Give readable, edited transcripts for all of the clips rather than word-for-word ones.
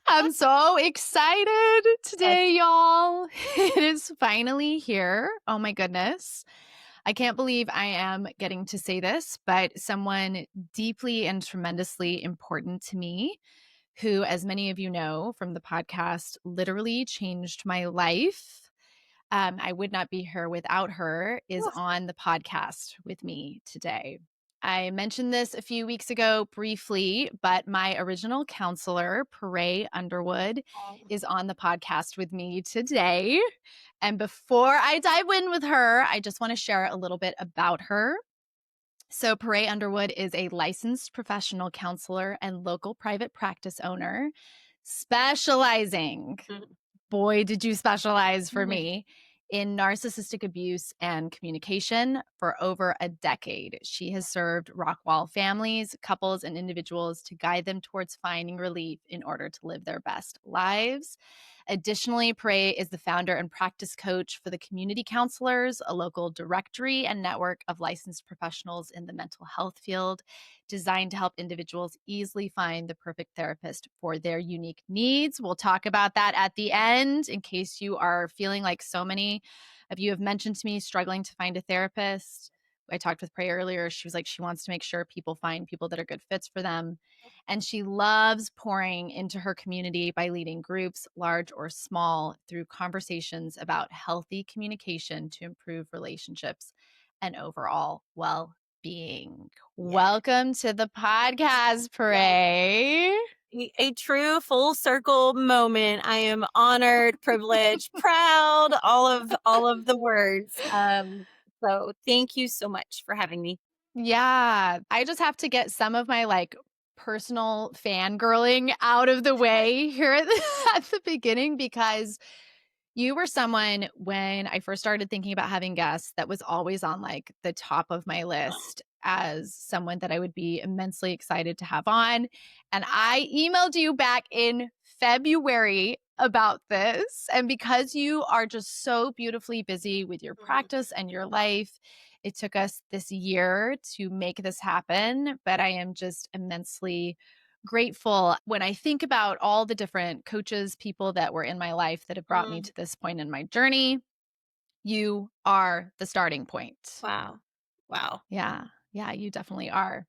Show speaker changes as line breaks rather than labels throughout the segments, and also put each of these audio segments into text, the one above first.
I'm so excited today, y'all. It is finally here. Oh my goodness. I can't believe I am getting to say this, but someone deeply and tremendously important to me, who, as many of you know from the podcast, literally changed my life. I would not be here without her, is on the podcast with me today. I mentioned this a few weeks ago briefly, but my original counselor, Pare Underwood, is on the podcast with me today. And before I dive in with her, I just want to share a little bit about her. So, Pare Underwood is a licensed professional counselor and local private practice owner, specializing, boy, did you specialize for me, in narcissistic abuse and communication for over a decade. She has served Rockwall families, couples, and individuals to guide them towards finding relief in order to live their best lives. Additionally, Pare is the founder and practice coach for the Community Counselors, a local directory and network of licensed professionals in the mental health field, designed to help individuals easily find the perfect therapist for their unique needs. We'll talk about that at the end in case you are feeling like so many of you have mentioned to me struggling to find a therapist. I talked with Pray earlier. She was like, she wants to make sure people find people that are good fits for them. And she loves pouring into her community by leading groups, large or small, through conversations about healthy communication to improve relationships and overall well-being. Welcome to the podcast, Pray.
A true full circle moment. I am honored, privileged, proud, all of the words. So thank you so much for having me.
Yeah, I just have to get some of my personal fangirling out of the way here at the beginning, because you were someone, when I first started thinking about having guests, that was always on the top of my list as someone that I would be immensely excited to have on. And I emailed you back in February about this. And because you are just so beautifully busy with your practice and your life, it took us this year to make this happen. But I am just immensely grateful when I think about all the different coaches, people that were in my life that have brought me to this point in my journey. You are the starting point.
Wow.
Yeah, you definitely are.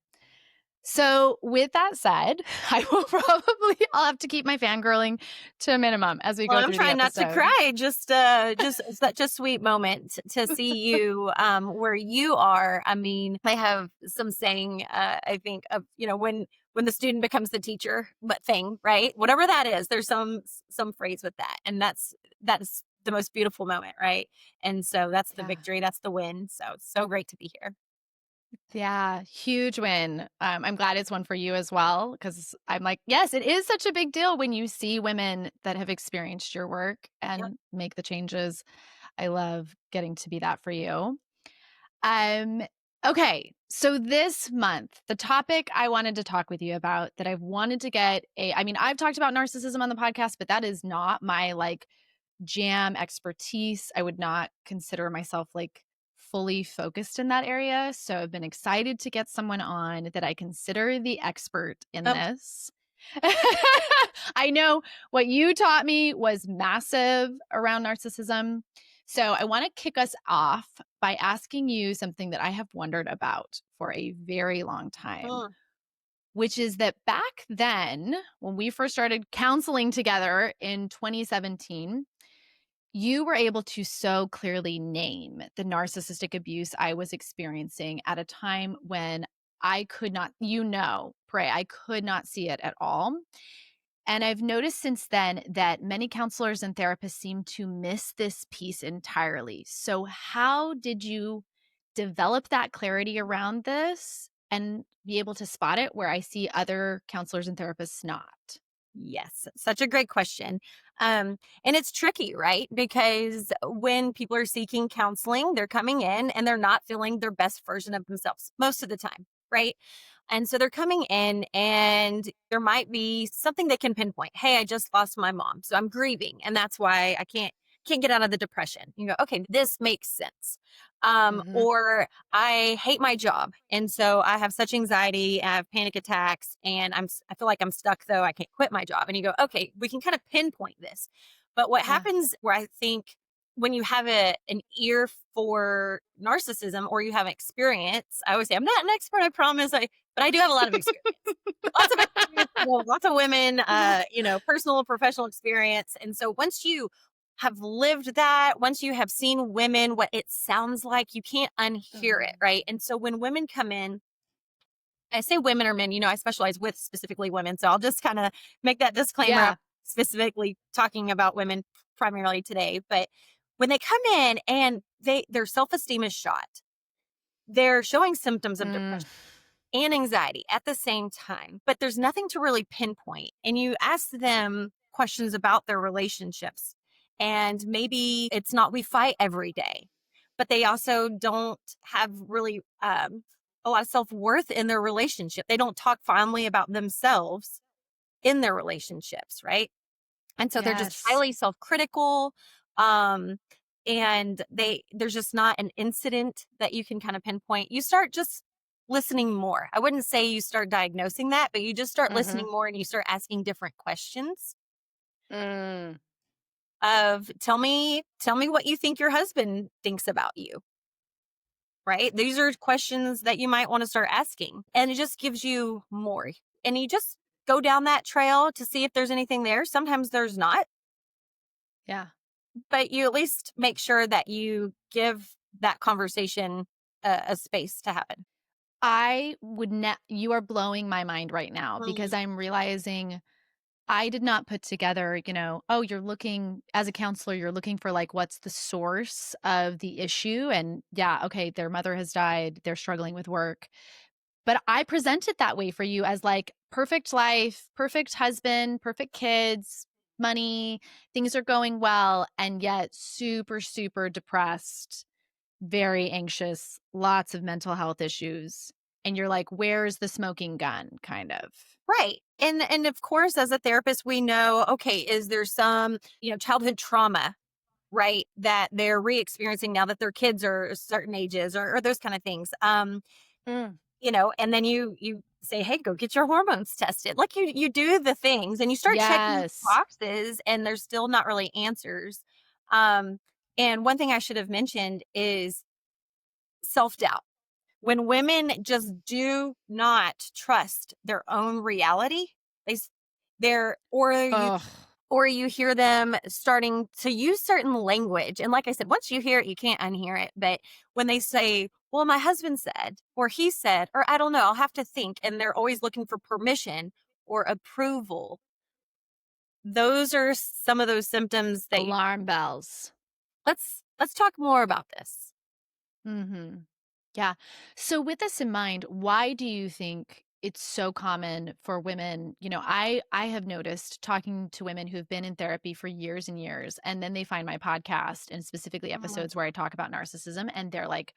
So with that said, I'll have to keep my fangirling to a minimum as we go
I'm
through
trying
the
not
episode.
to cry. Just such a sweet moment to see you where you are. I mean, I have some saying, I think of, when the student becomes the teacher, but thing, right? Whatever that is, there's some phrase with that. And that's the most beautiful moment, right? And so that's the victory, that's the win. So it's so great to be here.
Yeah, huge win. I'm glad it's one for you as well, because I'm like, yes, it is such a big deal when you see women that have experienced your work and make the changes. I love getting to be that for you. Okay, so this month, the topic I wanted to talk with you about that I've wanted to I've talked about narcissism on the podcast, but that is not my jam expertise. I would not consider myself fully focused in that area. So I've been excited to get someone on that I consider the expert in this. I know what you taught me was massive around narcissism. So I want to kick us off by asking you something that I have wondered about for a very long time, which is that back then, when we first started counseling together in 2017, you were able to so clearly name the narcissistic abuse I was experiencing at a time when I could not, Pray, I could not see it at all. And I've noticed since then that many counselors and therapists seem to miss this piece entirely. So how did you develop that clarity around this and be able to spot it where I see other counselors and therapists not?
Yes, such a great question. And it's tricky, right? Because when people are seeking counseling, they're coming in and they're not feeling their best version of themselves most of the time, right? And so they're coming in and there might be something they can pinpoint. Hey, I just lost my mom, so I'm grieving. And that's why I can't can't get out of the depression. You go, okay, this makes sense.
Mhm.
Or I hate my job. And so I have such anxiety, I have panic attacks, and I feel like I'm stuck though. I can't quit my job. And you go, okay, we can kind of pinpoint this. But what
Yeah.
happens where I think when you have an ear for narcissism or you have experience, I always say, I'm not an expert, I promise. But I do have a lot of experience. Lots of experience, lots of women, personal and professional experience. And so once you have lived that, once you have seen women, what it sounds like, you can't unhear it,
Mhm.
right? And so when women come in, I say women or men, I specialize with specifically women. So I'll just kind of make that disclaimer. I'm
Yeah.
specifically talking about women primarily today. But when they come in and their self-esteem is shot, they're showing symptoms of
Mm.
depression and anxiety at the same time, but there's nothing to really pinpoint. And you ask them questions about their relationships. And maybe it's not we fight every day, but they also don't have really a lot of self worth in their relationship. They don't talk fondly about themselves in their relationships, right? And so they're just
Yes.
highly self-critical. Um, and there's just not an incident that you can kind of pinpoint. You start just listening more. I wouldn't say you start diagnosing that, but you just start listening
Mhm.
more and you start asking different questions
Mm.
of tell me what you think your husband thinks about you, right? These are questions that you might want to start asking. And it just gives you more. And you just go down that trail to see if there's anything there. Sometimes there's not.
Yeah.
But you at least make sure that you give that conversation a space to happen.
I would not you are blowing my mind right now because
Mm,
I'm realizing I did not put together, oh, you're looking as a counselor, you're looking for like what's the source of the issue. And yeah, okay, their mother has died, they're struggling with work. But I present it that way for you as like perfect life, perfect husband, perfect kids, money, things are going well, and yet super, super depressed, very anxious, lots of mental health issues. And you're like, where's the smoking gun? Kind of.
right. And of course, as a therapist, we know, okay, is there some, childhood trauma, right, that they're re-experiencing now that their kids are certain ages or those kind of things.
Mm.
And then you say, hey, go get your hormones tested. Like you do the things and you start checking
Yes.
boxes and there's still not really answers. Um, and one thing I should have mentioned is self-doubt. When women just do not trust their own reality, they s- they're
Ugh.
or you hear them starting to use certain language. And like I said, once you hear it, you can't unhear it. But when they say, well, my husband said, or he said, or I don't know, I'll have to think, and they're always looking for permission or approval. Those are some of those symptoms that
Alarm bells.
let's talk more about this.
Mhm. Yeah. So with this in mind, why do you think it's so common for women, I have noticed talking to women who've been in therapy for years and years and then they find my podcast and specifically
Mm.
episodes where I talk about narcissism and they're like,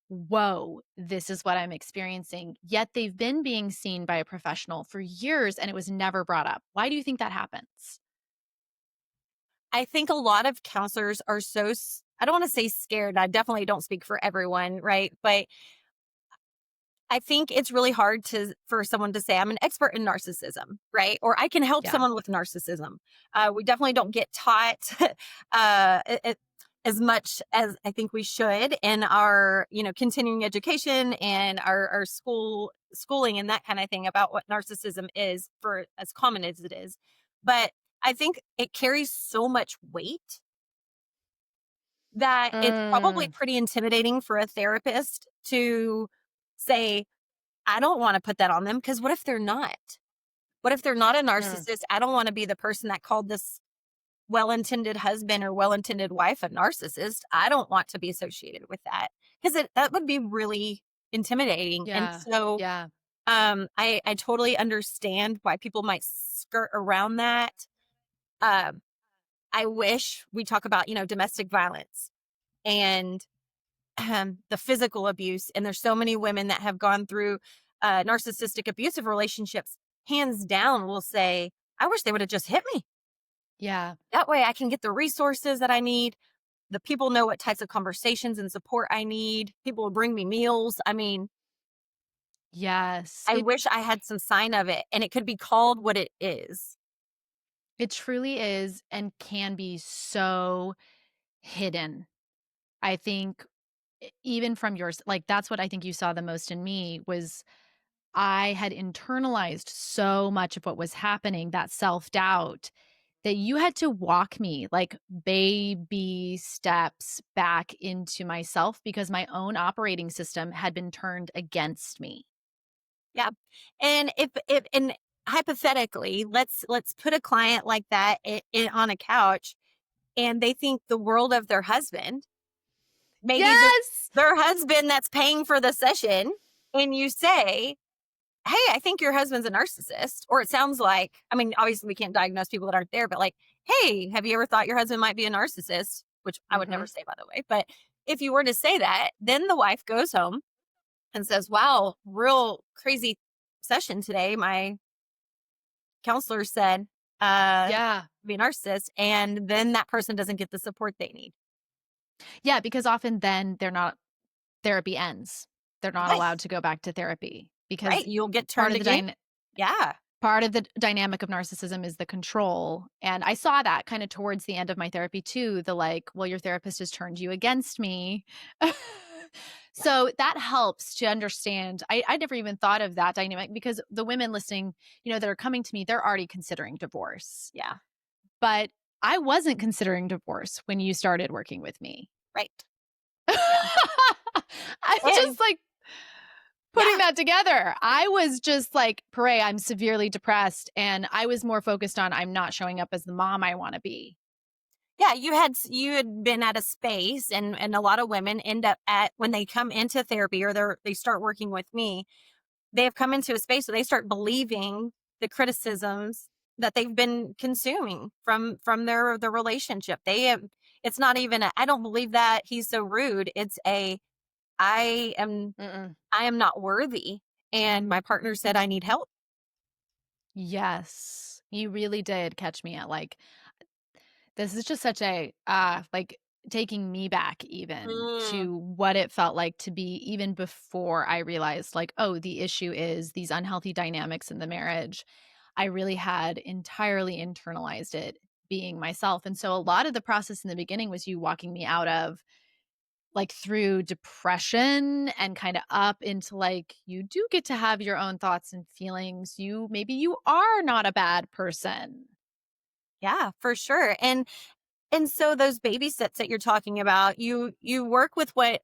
"Whoa, this is what I'm experiencing." Yet they've been being seen by a professional for years and it was never brought up. Why do you think that happens?
I think a lot of counselors are I don't want to say scared. I definitely don't speak for everyone, right? But I think it's really hard for someone to say I'm an expert in narcissism, right? Or I can help
Yeah.
someone with narcissism. We definitely don't get taught as much as I think we should in our continuing education and our schooling and that kind of thing about what narcissism is for as common as it is. But I think it carries so much weight that it's probably
Mm,
pretty intimidating for a therapist to say, I don't want to put that on them because what if they're not? What if they're not a
mm,
narcissist? I don't want to be the person that called this well intended husband or well intended wife a narcissist. I don't want to be associated with that because that would be really intimidating. And
yeah.
so
Yeah.
I totally understand why people might skirt around that. Um, I wish we talk about, domestic violence and the physical abuse. And there's so many women that have gone through narcissistic abusive relationships, hands down, will say, I wish they would have just hit me.
Yeah.
That way I can get the resources that I need. The people know what types of conversations and support I need. People will bring me meals. I mean,
Yes.
I
It
wish I had some sign of it and it could be called what it is.
it truly is and can be so hidden. I think even from yours, like, that's what I think you saw the most in me was I had internalized so much of what was happening, that self-doubt, that you had to walk me like baby steps back into myself because my own operating system had been turned against me.
Yeah. And if and hypothetically, let's put a client like that on a couch and they think the world of their husband, maybe
Yes!
their husband that's paying for the session, and you say, "Hey, I think your husband's a narcissist." Or it sounds like, I mean, obviously we can't diagnose people that aren't there, but like, "Hey, have you ever thought your husband might be a narcissist?" Which I would never
Mhm.
say, by the way. But if you were to say that, then the wife goes home and says, "Wow, real crazy session today. My counselor said,
Yeah.
be a narcissist." And then that person doesn't get the support they need.
Yeah, because often then they're not therapy ends. They're not
Right.
allowed to go back to therapy
Right.
because
You'll get
part
turned
of the
again. Yeah.
part of the dynamic of narcissism is the control, and I saw that kinda towards the end of my therapy too, the, like, "Well, your therapist has turned you against me."
Yeah.
So, that helps to understand. I never even thought of that dynamic because the women listening, that are coming to me, they're already considering divorce,
Yeah.
but I wasn't considering divorce when you started working with me.
Right. Yeah.
I
And
just, like, putting
yeah.
that together. I was just like, "Pare, I'm severely depressed," and I was more focused on I'm not showing up as the mom I wanna be.
Yeah, you had been at a space, and a lot of women end up at, when they come into therapy or they start working with me, they have come into a space where they start believing the criticisms that they've been consuming from their relationship. They have, it's not even a, "I don't believe that he's so rude." It's a, I am
Mm-mm.
I am not worthy and my partner said I need help.
Yes. You really did catch me at, like, this is just such a, like, taking me back even
Mm,
to what it felt like to be even before I realized, like, "Oh, the issue is these unhealthy dynamics in the marriage." I really had entirely internalized it being myself, and so a lot of the process in the beginning was you walking me out of, like, through depression and kinda up into, like, you do get to have your own thoughts and feelings. Maybe you are not a bad person.
yeah, for sure. And so those baby steps that you're talking about, you work with what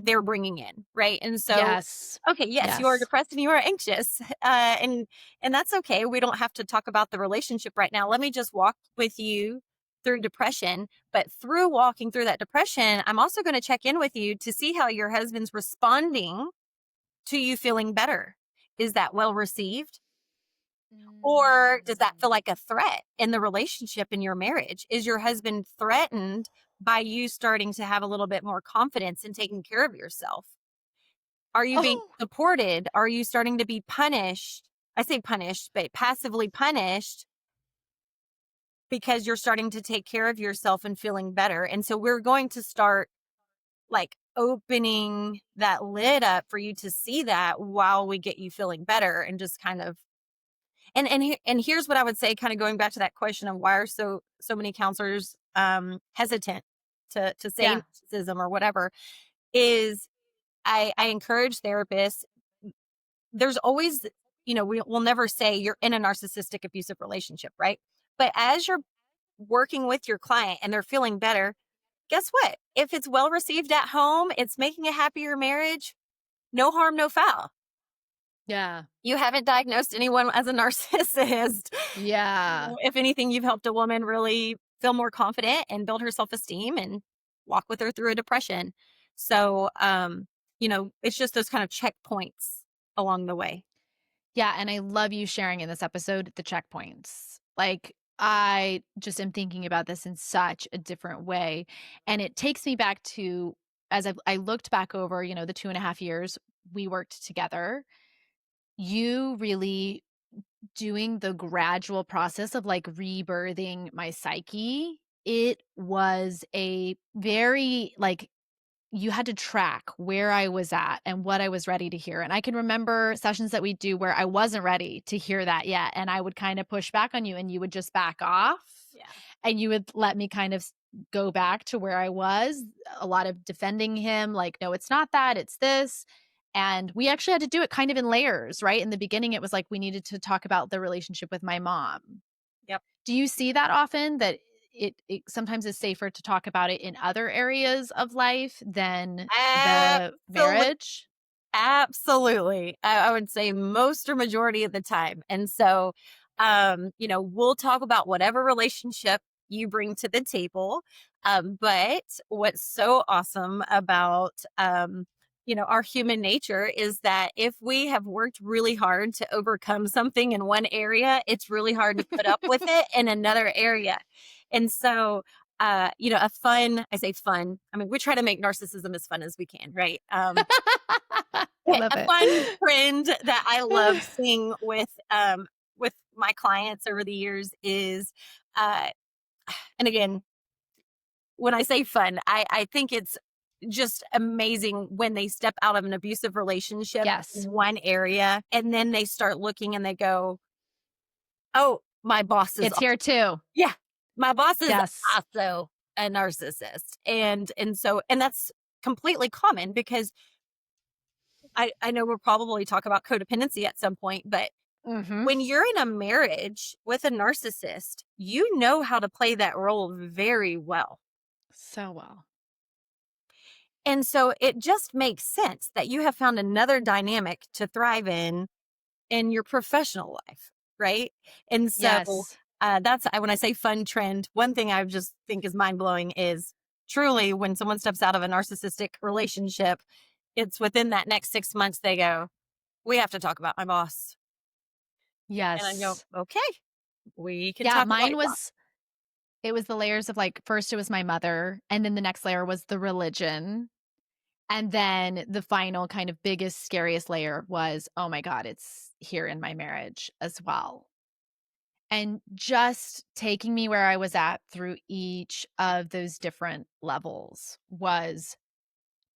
they're bringing in, right? And so,
Yes.
okay, yes, you are
Yes.
depressed and you are anxious, and that's okay. We don't have to talk about the relationship right now. Let me just walk with you through depression. But through walking through that depression, I'm also going to check in with you to see how your husband's responding to you feeling better. Is that well received? Or does that
Mm.
feel like a threat in the relationship, in your marriage? Is your husband threatened by you starting to have a little bit more confidence in taking care of yourself? Are you being
Oh,
supported? Are you starting to be punished? I say punished, but passively punished because you're starting to take care of yourself and feeling better. And so we're going to start like opening that lid up for you to see that while we get you feeling better and just kind of, and here's what I would say, kind of going back to that question of why are so many counselors hesitant to say
yeah.
narcissism or whatever, is I encourage therapists. There's always, we'll never say you're in a narcissistic abusive relationship, right? But as you're working with your client and they're feeling better, guess what? If it's well received at home, it's making a happier marriage, no harm, no foul.
Yeah.
You haven't diagnosed anyone as a narcissist.
Yeah.
If anything, you've helped a woman really feel more confident and build her self-esteem and walk with her through a depression. So, it's just those kind of checkpoints along the way.
Yeah, and I love you sharing in this episode the checkpoints. Like, I just am thinking about this in such a different way, and it takes me back to as I looked back over, the 2.5 years we worked together, you really doing the gradual process of, like, rebirthing my psyche, it was a very, like, you had to track where I was at and what I was ready to hear, and I can remember sessions that we do where I wasn't ready to hear that yet, and I would kinda push back on you, and you would just back off,
Yeah.
and you would let me kind of go back to where I was, a lot of defending him, like, "No, it's not that, it's this," and we actually had to do it kind of in layers, right? In the beginning, it was like we needed to talk about the relationship with my mom.
Yep.
Do you see that often, that it sometimes is safer to talk about it in other areas of life than the
Absolutely.
marriage?
Absolutely. I would say most or majority of the time. And so, we'll talk about whatever relationship you bring to the table. But what's so awesome about, our human nature is that if we have worked really hard to overcome something in one area, it's really hard to put up with it in another area. And so, a fun, I say fun, I mean, we try to make narcissism as fun as we can, right?
I love
A
it.
fun trend that I love seeing with my clients over the years is, uh, and again, when I say fun, I think it's just amazing when they step out of an abusive relationship
Yes,
in one area and then they start looking and they go, "Oh, my boss is
it's here too.
yeah, my boss is
Yes.
also a narcissist." And that's completely common because I know we'll probably talk about codependency at some point, but
Mhm.
when you're in a marriage with a narcissist, you know how to play that role very well.
So well.
And so it just makes sense that you have found another dynamic to thrive in your professional life, right? And so
Yes.
when I say fun trend, one thing I just think is mind blowing is truly when someone steps out of a narcissistic relationship, it's within that next 6 months they go, "We have to talk about my boss." And I go,
Yes.
"Okay, we can
Yeah,
talk about
mine
your boss."
was it was the layers of, like, first it was my mother, and then the next layer was the religion, and then the final kind of biggest, scariest layer was, "Oh my god, it's here in my marriage as well." And just taking me where I was at through each of those different levels was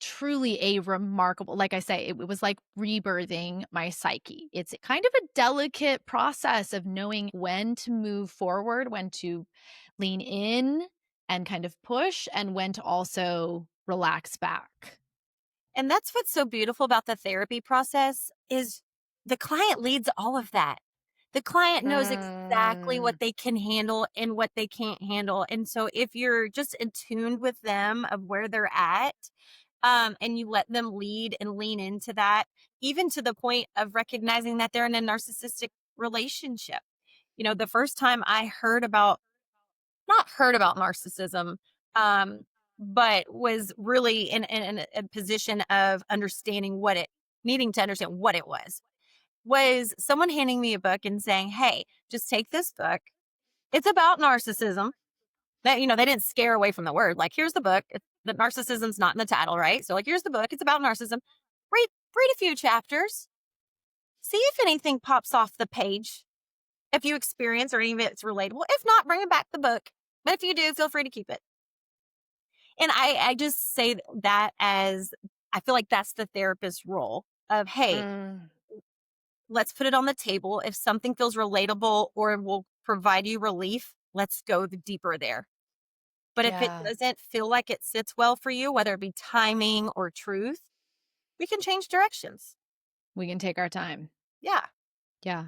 truly a remarkable, like I say, it was like rebirthing my psyche. It's kind of a delicate process of knowing when to move forward, when to lean in and kind of push, and when to also relax back.
And that's what's so beautiful about the therapy process is the client leads all of that. The client knows exactly
Mm,
what they can handle and what they can't handle. And so if you're just attuned with them of where they're at, and you let them lead and lean into that, even to the point of recognizing that they're in a narcissistic relationship. The first time I not heard about narcissism, um, but was really in a position of needing to understand what it was someone handing me a book and saying, "Hey, just take this book. It's about narcissism." They didn't scare away from the word. Like, here's the book. The narcissism's not in the title, right? So, like, here's the book. It's about narcissism. Read a few chapters. See if anything pops off the page. If you experience or any of it's relatable. If not, bring it back the book. But if you do, feel free to keep it. And I just say that as I feel like that's the therapist's role of, hey,
mm,
let's put it on the table. If something feels relatable or will provide you relief, let's go deeper there. But if it
yeah,
doesn't feel like it sits well for you, whether it be timing or truth, we can change directions.
we can take our time.
Yeah.
Yeah.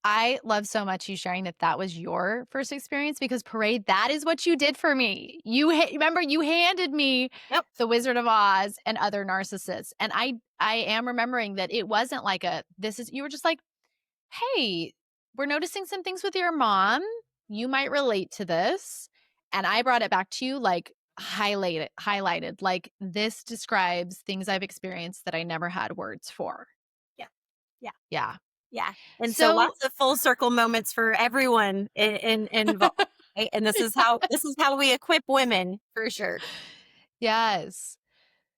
I love so much you sharing that that was your first experience, because Parade, that is what you did for me. Remember, you handed me
Yep.
The Wizard of Oz and Other Narcissists, and I am remembering that it wasn't like a this is you were just like, "Hey, we're noticing some things with your mom. You might relate to this." And I brought it back to you, like, highlighted, like, "This describes things I've experienced that I never had words for."
Yeah. Yeah.
Yeah.
Yeah. And so
So
lots of full circle moments for everyone involved. Right? And this is how we equip women for sure.
yes.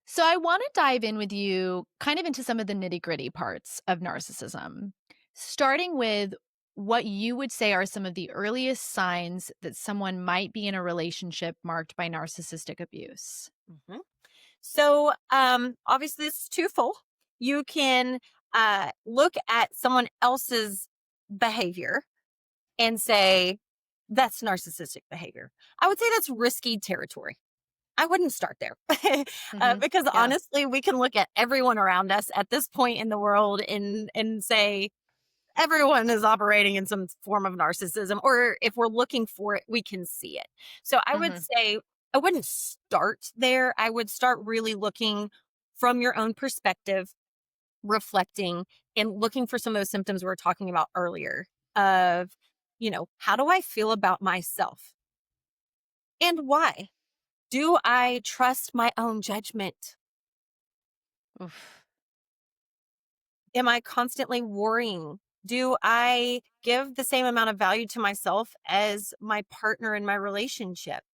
So I want to dive in with you kind of into some of the nitty gritty parts of narcissism, starting with what you would say are some of the earliest signs that someone might be in a relationship marked by narcissistic abuse.
Mhm. So, obviously, this is twofold. You can look at someone else's behavior and say, that's narcissistic behavior. I would say that's risky territory. I wouldn't start there
Mhm.
because
Yeah.
honestly, we can look at everyone around us at this point in the world and say everyone is operating in some form of narcissism, or if we're looking for it, we can see it. So I would
Mhm.
say I wouldn't start there. I would start really looking from your own perspective, reflecting and looking for some of those symptoms we were talking about earlier of, how do I feel about myself and why? Do I trust my own judgment?
Oof.
Am I constantly worrying? Do I give the same amount of value to myself as my partner in my relationship?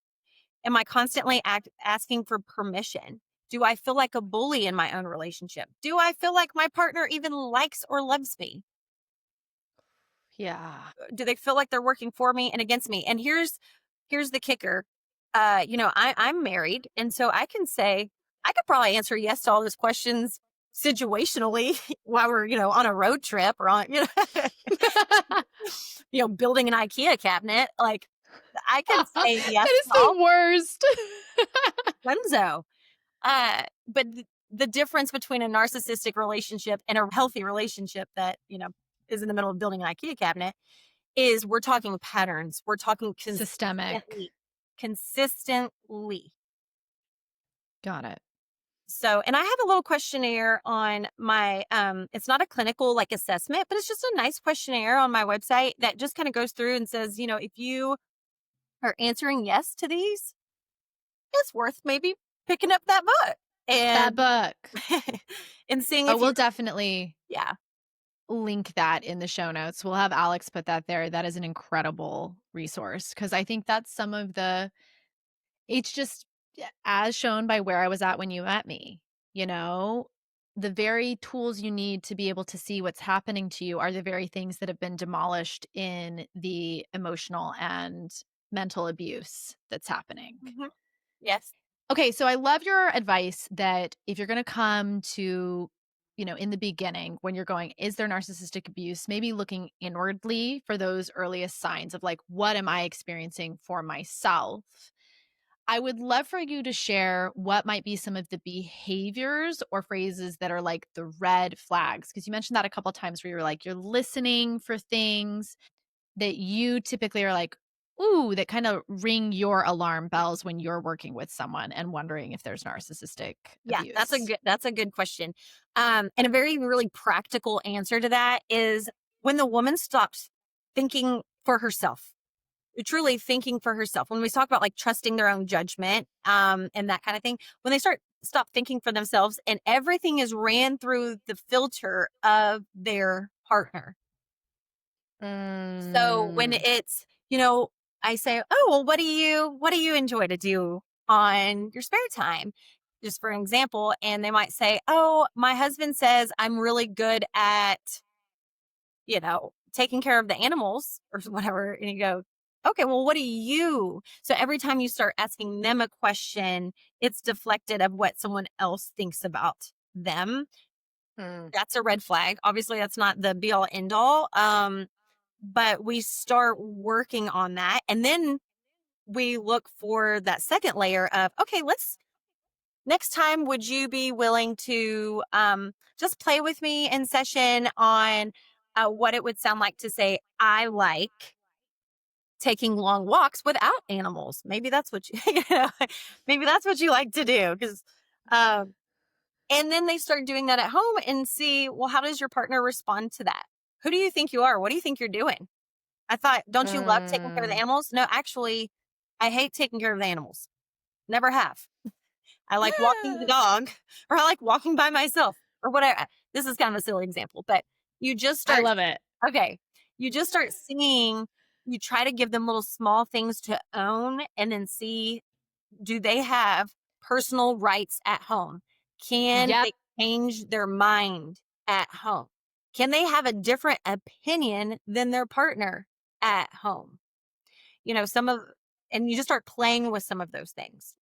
Am I constantly asking for permission? Do I feel like a bully in my own relationship? Do I feel like my partner even likes or loves me?
Yeah.
Do they feel like they're working for me and against me? And here's the kicker. I'm married, and so I can say I could probably answer yes to all those questions situationally while we're, on a road trip or on, building an IKEA cabinet. Like I could say
That
yes
is
to all
the worst.
Renzo. But the difference between a narcissistic relationship and a healthy relationship that, is in the middle of building an IKEA cabinet is we're talking patterns. We're talking
Systemic.
consistently.
Got it.
So, and I have a little questionnaire on my it's not a clinical like assessment, but it's just a nice questionnaire on my website that just kind of goes through and says, if you are answering yes to these, it's worth maybe picking up that book
That
and
book.
and seeing
Oh,
if you
we'll definitely
yeah.
link that in the show notes. We'll have Alex put that there. That is an incredible resource because I think that's some of the it's just as shown by where I was at when you met me, you know? The very tools you need to be able to see what's happening to you are the very things that have been demolished in the emotional and mental abuse that's happening.
Mhm. Yes.
Okay, so I love your advice that if you're gonna come to, in the beginning when you're going, is there narcissistic abuse? Maybe looking inwardly for those earliest signs of like, what am I experiencing for myself? I would love for you to share what might be some of the behaviors or phrases that are like the red flags. Because you mentioned that a couple of times where you're like, you're listening for things that you typically are like, ooh, that kind of ring your alarm bells when you're working with someone and wondering if there's narcissistic
Yeah,
abuse.
that's a good question. And a very really practical answer to that is when the woman stops thinking for herself, truly thinking for herself. When we talk about like trusting their own judgment, and that kind of thing, when they stop thinking for themselves and everything is ran through the filter of their partner. So when
Mm,
it's, I say, "Oh, well, what do you enjoy to do on your spare time?" Just for an example, and they might say, "Oh, my husband says I'm really good at, taking care of the animals or whatever." And you go, "Okay, well, what do you?" So every time you start asking them a question, it's deflected of what someone else thinks about them.
mm.
That's a red flag. Obviously, that's not the be all end all. But we start working on that. And then we look for that second layer of, okay, next time, would you be willing to just play with me in session on what it would sound like to say, I like taking long walks without animals? Maybe that's what you, maybe that's what you like to do. Because, and then they start doing that at home and see, well, how does your partner respond to that? Who do you think you are? What do you think you're doing? I thought, don't you love taking care of the
Mm.
animals? No, actually, I hate taking care of the animals. Never have. I like walking the dog or I like walking by myself or whatever. This is kind of a silly example, but you just
I
start,
love it.
okay, you just start seeing, you try to give them little small things to own and then see, do they have personal rights at home? Can
Yep.
they change their mind at home? Can they have a different opinion than their partner at home? You know, and you just start playing with some of those things.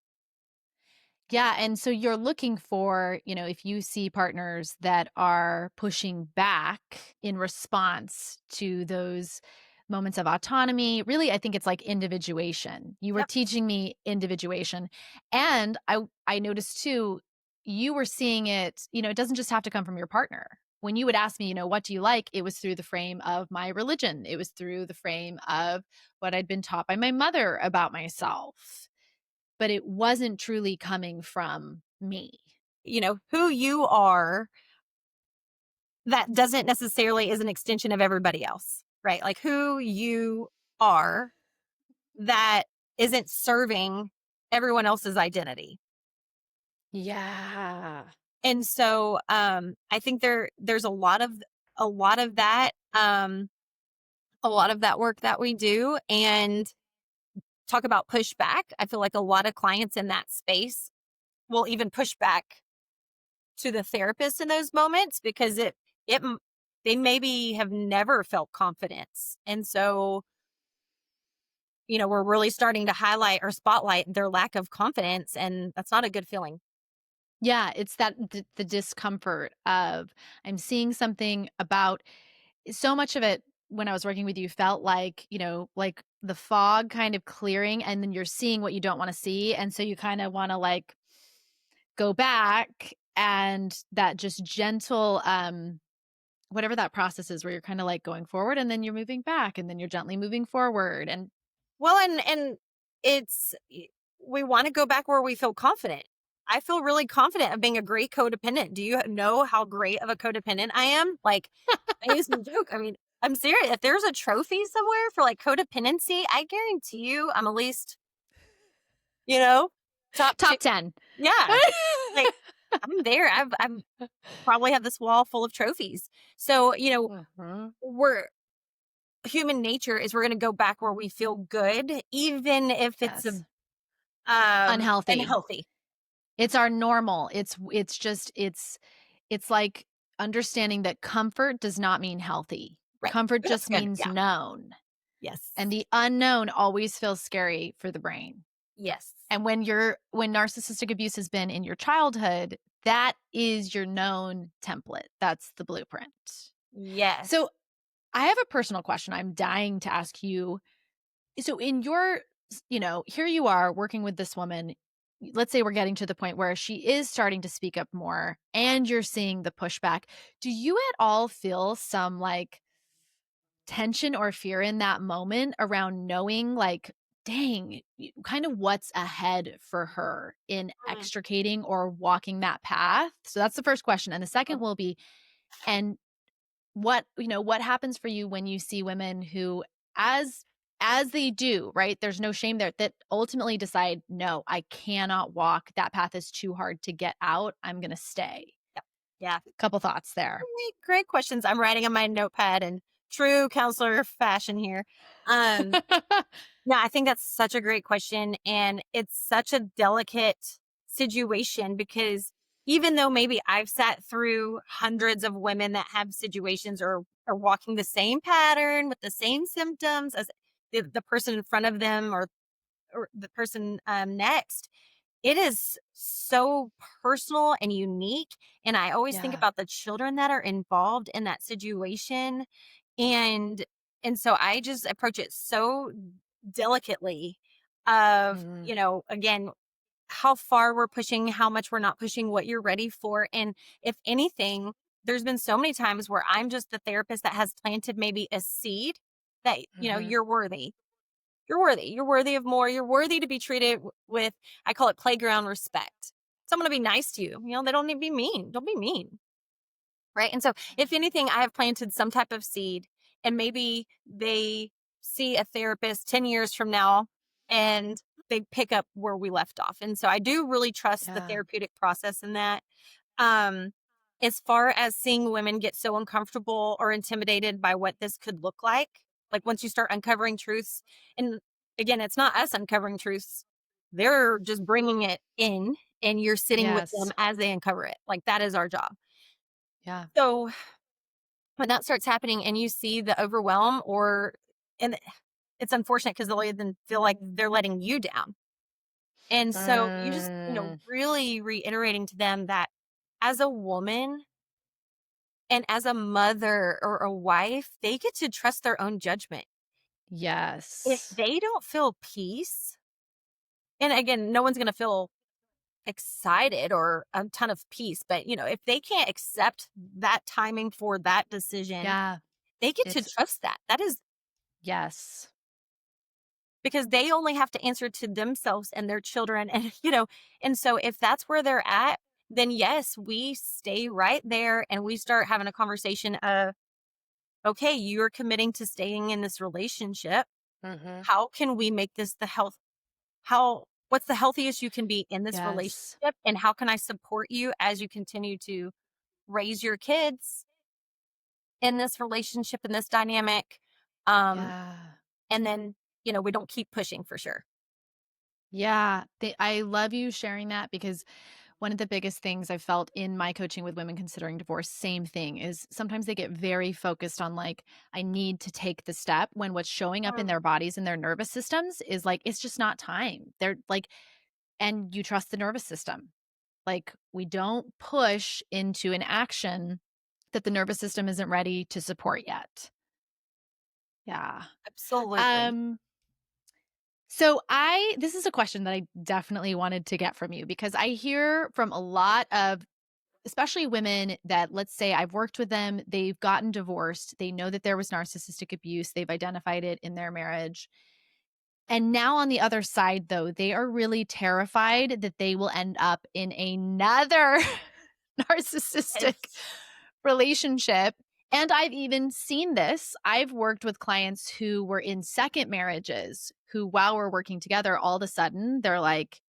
Yeah, and so you're looking for, if you see partners that are pushing back in response to those moments of autonomy, really I think it's like individuation. You were
Yep.
teaching me individuation. And I noticed too, you were seeing it, it doesn't just have to come from your partner. When you would ask me, what do you like? It was through the frame of my religion. It was through the frame of what I'd been taught by my mother about myself, but it wasn't truly coming from me.
You know, who you are, that doesn't necessarily is an extension of everybody else, right? Like who you are, that isn't serving everyone else's identity.
Yeah.
And so I think there's a lot of that a lot of that work that we do, and talk about pushback. I feel like a lot of clients in that space will even push back to the therapist in those moments because it they maybe have never felt confidence. And so, you know, we're really starting to highlight or spotlight their lack of confidence, and that's not a good feeling.
Yeah, it's that the discomfort of I'm seeing something about so much of it when I was working with you felt like, like the fog kind of clearing and then you're seeing what you don't want to see. And so you kind of want to like go back and that just gentle whatever that process is where you're kind of like going forward and then you're moving back and then you're gently moving forward and
Well, and it's we want to go back where we feel confident. I feel really confident of being a great codependent. Do you know how great of a codependent I am? Like, I used to joke. I mean, I'm serious. If there's a trophy somewhere for like codependency, I guarantee you I'm at least, you know, top two.
top 10.
Yeah. Like I'm there. I've probably have this wall full of trophies. So, you know,
Mhm.
we're human nature is we're going to go back where we feel good, even if it's
Yes. Unhealthy.
unhealthy.
It's our normal. It's just it's like understanding that comfort does not mean healthy.
Right.
Comfort
That's
just
good.
means
Yeah.
known,
Yes.
and the unknown always feels scary for the brain.
Yes.
And when narcissistic abuse has been in your childhood, that is your known template. That's the blueprint.
Yes.
So, I have a personal question I'm dying to ask you. So in your here you are working with this woman. Let's say we're getting to the point where she is starting to speak up more and you're seeing the pushback. Do you at all feel some like tension or fear in that moment around knowing like dang, kind of what's ahead for her in
Mm.
extricating or walking that path? So that's the first question. And the second will be, and what happens for you when you see women who as they do, right? There's no shame there that ultimately decide, "No, I cannot walk. That path is too hard to get out. I'm going to stay."
Yep. Yeah.
Couple thoughts there.
Great questions. I'm writing on my notepad in true counselor fashion here. Um, yeah, I think that's such a great question. And it's such a delicate situation because even though maybe I've sat through hundreds of women that have situations or are walking the same pattern with the same symptoms as the person in front of them or the person next, it is so personal and unique. And I always think
Yeah.
about the children that are involved in that situation. And and so I just approach it so delicately of,
Mhm.
you know, again, how far we're pushing, how much we're not pushing, what you're ready for. And if anything, there's been so many times where I'm just the therapist that has planted maybe a seed that, you know,
Mhm.
you're worthy. You're worthy. You're worthy of more. You're worthy to be treated with, I call it playground respect. Someone to be nice to you. You know, they don't need to be mean. Don't be mean. Right. And so, if anything, I have planted some type of seed, and maybe they see a therapist 10 years from now and they pick up where we left off. And so, I do really trust the
Yeah.
therapeutic process in that. Um, as far as seeing women get so uncomfortable or intimidated by what this could look like once you start uncovering truths, and again, it's not us uncovering truths, they're just bringing it in, and you're sitting with them
Yes.
as they uncover it. Like that is our job.
Yeah.
So, when that starts happening and you see the overwhelm, or and it's unfortunate because they'll even feel like they're letting you down. And so you just,
Mm,
really reiterating to them that as a woman and as a mother or a wife, they get to trust their own judgment. If
yes.
they don't feel peace, and again, no one's going to feel excited or a ton of peace, but if they can't accept that timing for that decision,
Yeah.
they get to
It's
trust that. That is
yes.
because they only have to answer to themselves and their children. And so if that's where they're at, then yes, we stay right there and we start having a conversation of, okay, you're committing to staying in this relationship.
Mhm.
How can we make this what's the healthiest you can be in this
Yes.
relationship? And how can I support you as you continue to raise your kids in this relationship, in this dynamic? Um,
Yeah.
and then, we don't keep pushing for sure.
Yeah. I love you sharing that because one of the biggest things I've felt in my coaching with women considering divorce, same thing, is sometimes they get very focused on like, I need to take the step when what's showing up in
Mm.
their bodies and their nervous systems is like, it's just not time. They're like, and you trust the nervous system. Like, we don't push into an action that the nervous system isn't ready to support yet. Yeah.
Absolutely.
Um, so this is a question that I definitely wanted to get from you because I hear from a lot of especially women that, let's say I've worked with them, they've gotten divorced, they know that there was narcissistic abuse, they've identified it in their marriage. And now on the other side though, they are really terrified that they will end up in another narcissistic
Yes.
relationship. And I've even seen this. I've worked with clients who were in second marriages who, while we're working together, all of a sudden they're like,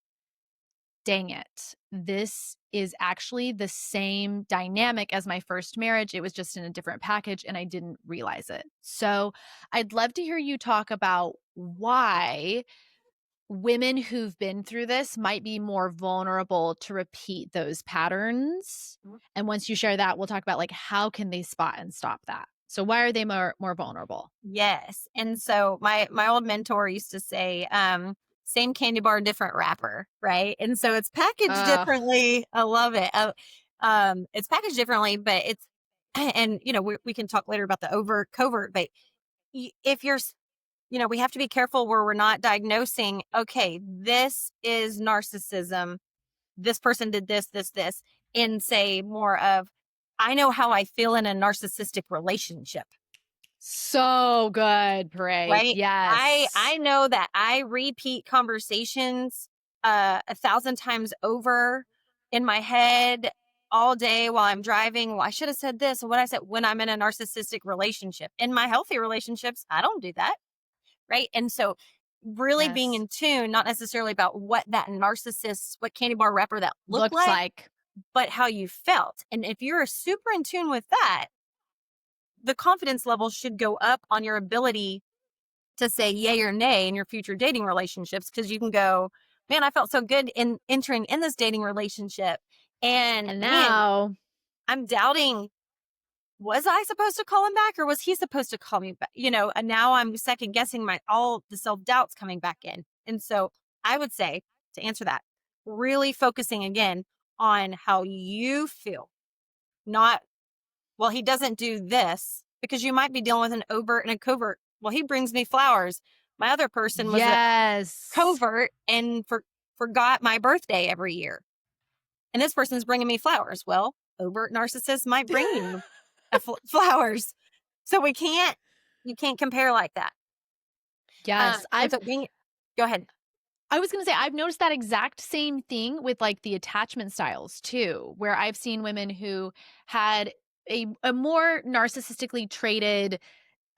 dang it, this is actually the same dynamic as my first marriage. It was just in a different package and I didn't realize it. So I'd love to hear you talk about why women who've been through this might be more vulnerable to repeat those patterns. And once you share that, we'll talk about like how can they spot and stop that. So why are they more vulnerable?
Yes. And so my old mentor used to say, same candy bar, different wrapper, right? And so it's packaged
Ugh,
differently. I love it. It's packaged differently, but it's and we can talk later about the overt covert, but if we have to be careful where we're not diagnosing, okay, this is narcissism. This person did this, and say more of, I know how I feel in a narcissistic relationship.
so good, Pare.
Right? I
Yes.
know that I repeat conversations, 1,000 times over in my head all day while I'm driving. Well, I should have said this, and what I said when I'm in a narcissistic relationship. In my healthy relationships, I don't do that, right? And so really being
Yes.
in tune, not necessarily about what candy bar wrapper that looked
Looks
like,
like.
but how you felt. And if you're super in tune with that, the confidence level should go up on your ability to say yay or nay in your future dating relationships, because you can go, man, I felt so good in entering in this dating relationship. And
And
man,
now,
I'm doubting, was I supposed to call him back or was he supposed to call me back? And now I'm second guessing all the self doubts coming back in. And so I would say, to answer that, really focusing again on how you feel, not, well, he doesn't do this, because you might be dealing with an overt and a covert. Well, he brings me flowers. My other person was a
yes.
covert and forgot my birthday every year. And this person's bringing me flowers. Well, overt narcissists might bring you flowers. So you can't compare like that.
Yes.
And so go ahead.
I was going to say, I've noticed that exact same thing with like the attachment styles too, where I've seen women who had a more narcissistically traded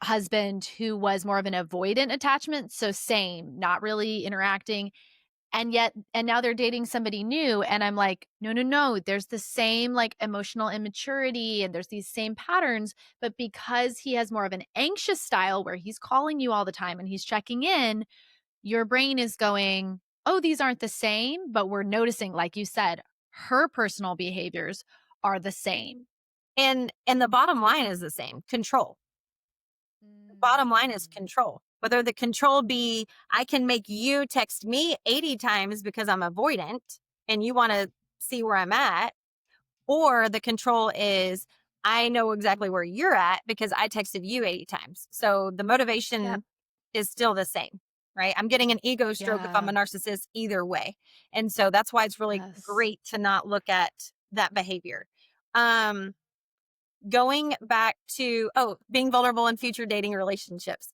husband who was more of an avoidant attachment. So same, not really interacting. And now they're dating somebody new. And I'm like, no, no, no. There's the same like emotional immaturity and there's these same patterns. But because he has more of an anxious style where he's calling you all the time and he's checking in, your brain is going, oh, these aren't the same, but we're noticing, like you said, her personal behaviors are the same.
And the bottom line is the same, control. Bottom line is
Mm.
control. Whether the control be, I can make you text me 80 times because I'm avoidant and you want to see where I'm at, or the control is, I know exactly where you're at because I texted you 80 times. So the
Yep.
motivation is still the same, right? I'm getting an ego stroke if I'm
Yeah.
a narcissist either way. And so that's why it's really
Yes.
great to not look at that behavior. Um, Going back to, being vulnerable in future dating relationships.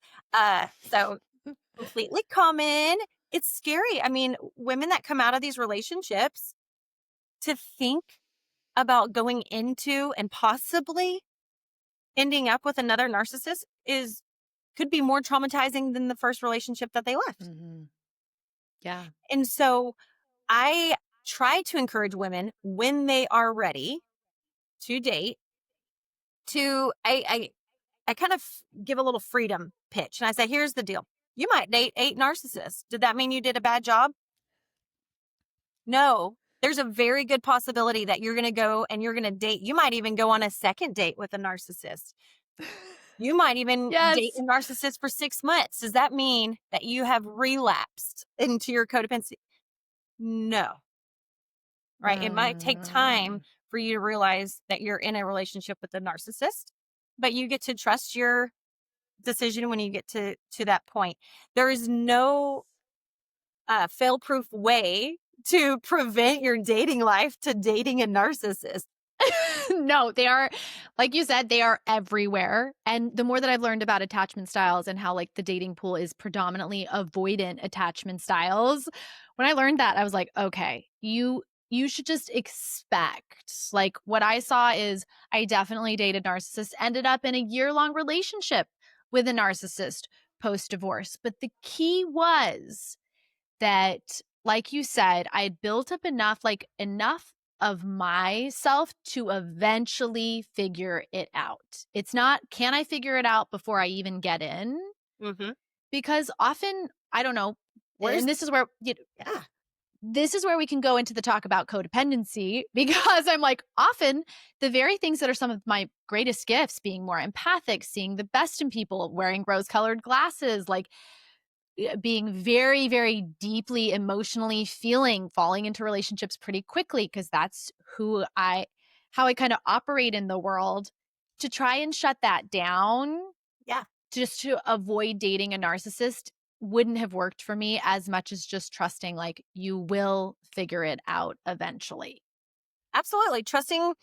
So completely common. It's scary. I mean, women that come out of these relationships, to think about going into and possibly ending up with another narcissist is could be more traumatizing than the first relationship that they left.
Hmm. Yeah.
And so I try to encourage women when they are ready to date to I kind of give a little freedom pitch and I say, here's the deal. You might date 8 narcissists. Did that mean you did a bad job? No. There's a very good possibility that you're going to go and you're going to date. You might even go on a second date with a narcissist. You might even date a
Yes.
narcissist for 6 months. Does that mean that you have relapsed into your codependency? No, right? It might take time
Mm.
for you to realize that you're in a relationship with a narcissist, but you get to trust your decision when you get to that point. There is no fail-proof way to prevent your dating life to dating a narcissist.
No, they are, like you said, they are everywhere. And the more that I've learned about attachment styles and how like the dating pool is predominantly avoidant attachment styles, when I learned that, I was like, okay, you should just expect. Like what I saw is I definitely dated narcissists, ended up in a year-long relationship with a narcissist post divorce. But the key was that, like you said, I had built up enough of myself to eventually figure it out. It's not, can I figure it out before I even get in?
Mhm.
Because often, I don't know,
Where's
and
yeah.
this is where we can go into the talk about codependency because I'm like, often the very things that are some of my greatest gifts, being more empathic, seeing the best in people, wearing rose colored glasses, like being very, very deeply emotionally feeling, falling into relationships pretty quickly because that's how I kind of operate in the world, to try and shut that down
Yeah.
just to avoid dating a narcissist wouldn't have worked for me as much as just trusting like you will figure it out eventually.
Absolutely. Trusting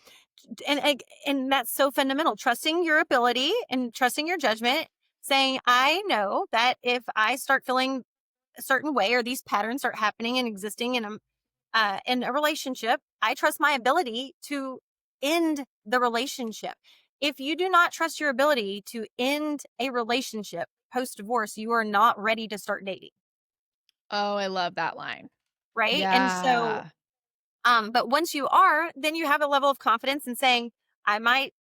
and that's so fundamental. Trusting your ability and trusting your judgment, saying, I know that if I start feeling a certain way or these patterns start happening and existing in a relationship, I trust my ability to end the relationship. If you do not trust your ability to end a relationship post divorce, you are not ready to start dating,
Oh, I love that line.
right? And so,
Yeah.
but once you are, then you have a level of confidence in saying, I might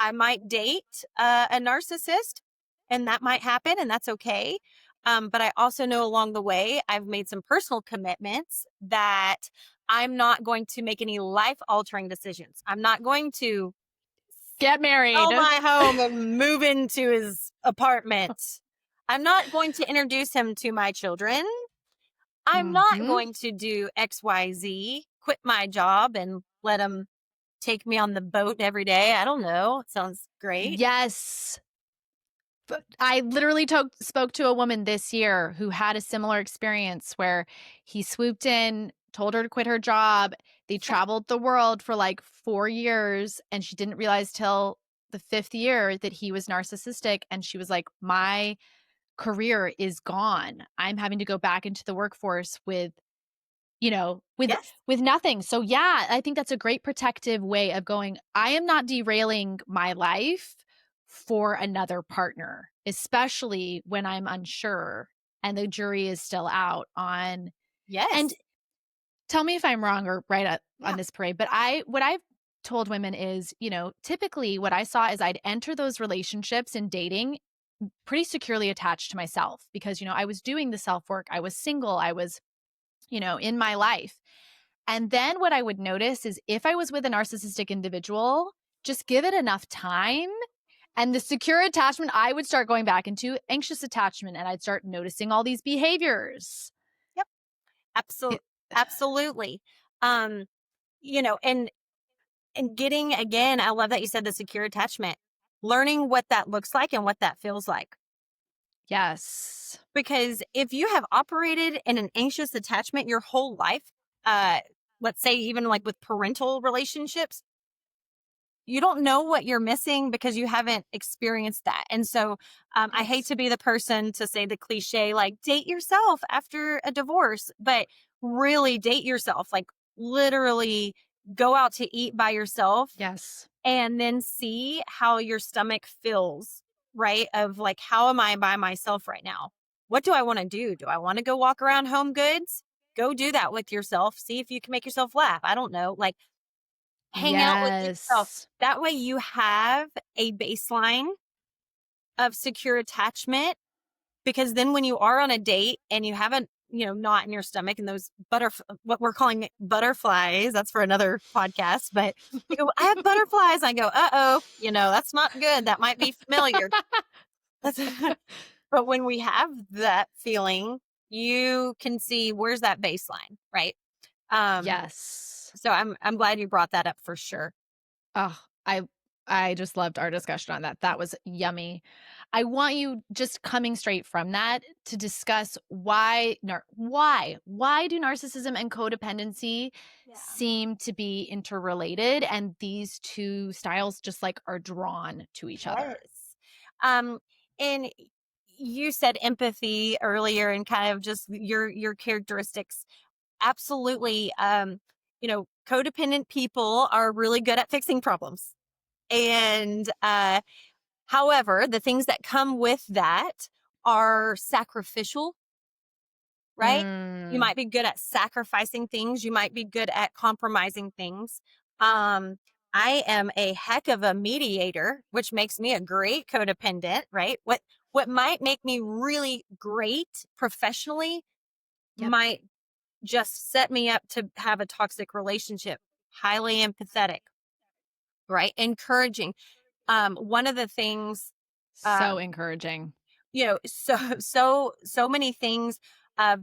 I might date a narcissist, and that might happen, and that's okay. But I also know along the way, I've made some personal commitments that I'm not going to make any life altering decisions. I'm not going to
Get married.
sell my home and move into his apartment. I'm not going to introduce him to my children. I'm not
Mhm.
going to do XYZ, quit my job and let him take me on the boat every day. I don't know. It sounds great.
Yes. But I literally spoke to a woman this year who had a similar experience where he swooped in, told her to quit her job. They
Yeah.
traveled the world for like 4 years, and she didn't realize till the 5th year that he was narcissistic, and she was like, "My career is gone. I'm having to go back into the workforce with,
Yes.
with nothing." So yeah, I think that's a great protective way of going, I am not derailing my life for another partner, especially when I'm unsure and the jury is still out on. And
Yes.
tell me if I'm wrong or right on
Yeah.
this, parade, but what I've told women is, typically what I saw is I'd enter those relationships and dating pretty securely attached to myself because, I was doing the self work. I was single. I was, in my life. And then what I would notice is if I was with a narcissistic individual, just give it enough time. And the secure attachment, I would start going back into anxious attachment and I'd start noticing all these behaviors.
Yep.
It,
Absolutely. Um, and getting, again, I love that you said the secure attachment, learning what that looks like and what that feels like.
yes.
Because if you have operated in an anxious attachment your whole life, uh, let's say even like with parental relationships, you don't know what you're missing because you haven't experienced that. And so I hate
Yes.
to be the person to say the cliche, like date yourself after a divorce, but really date yourself, like literally go out to eat by yourself
Yes.
and then see how your stomach feels, right? Of like, how am I by myself right now? What do I want to do? Do I want to go walk around Home Goods? Go do that with yourself. See if you can make yourself laugh. I don't know. Like, hang out with yourself.
Yes.
That way you have a baseline of secure attachment, because then when you are on a date and you have a knot in your stomach and those what we're calling butterflies, that's for another podcast, but they go, I have butterflies. I go, uh-oh, that's not good. That might be familiar. That's- but when we have that feeling, you can see where's that baseline, right? Um,
Yes.
so I'm glad you brought that up for sure.
Oh, I just loved our discussion on that. That was yummy. I want you, just coming straight from that, to discuss why do narcissism and codependency
Yeah.
seem to be interrelated, and these two styles just like are drawn to each
Yes.
other.
Um, and you said empathy earlier and kind of just your characteristics. Absolutely. Codependent people are really good at fixing problems. And however, the things that come with that are sacrificial, right? You
Mm,
might be good at sacrificing things. You might be good at compromising things. Um, I am a heck of a mediator, which makes me a great codependent, right? What might make me really great professionally
yep.
might just set me up to have a toxic relationship. Highly empathetic, right? Encouraging. One of the things,
So
um,
encouraging.
so many things,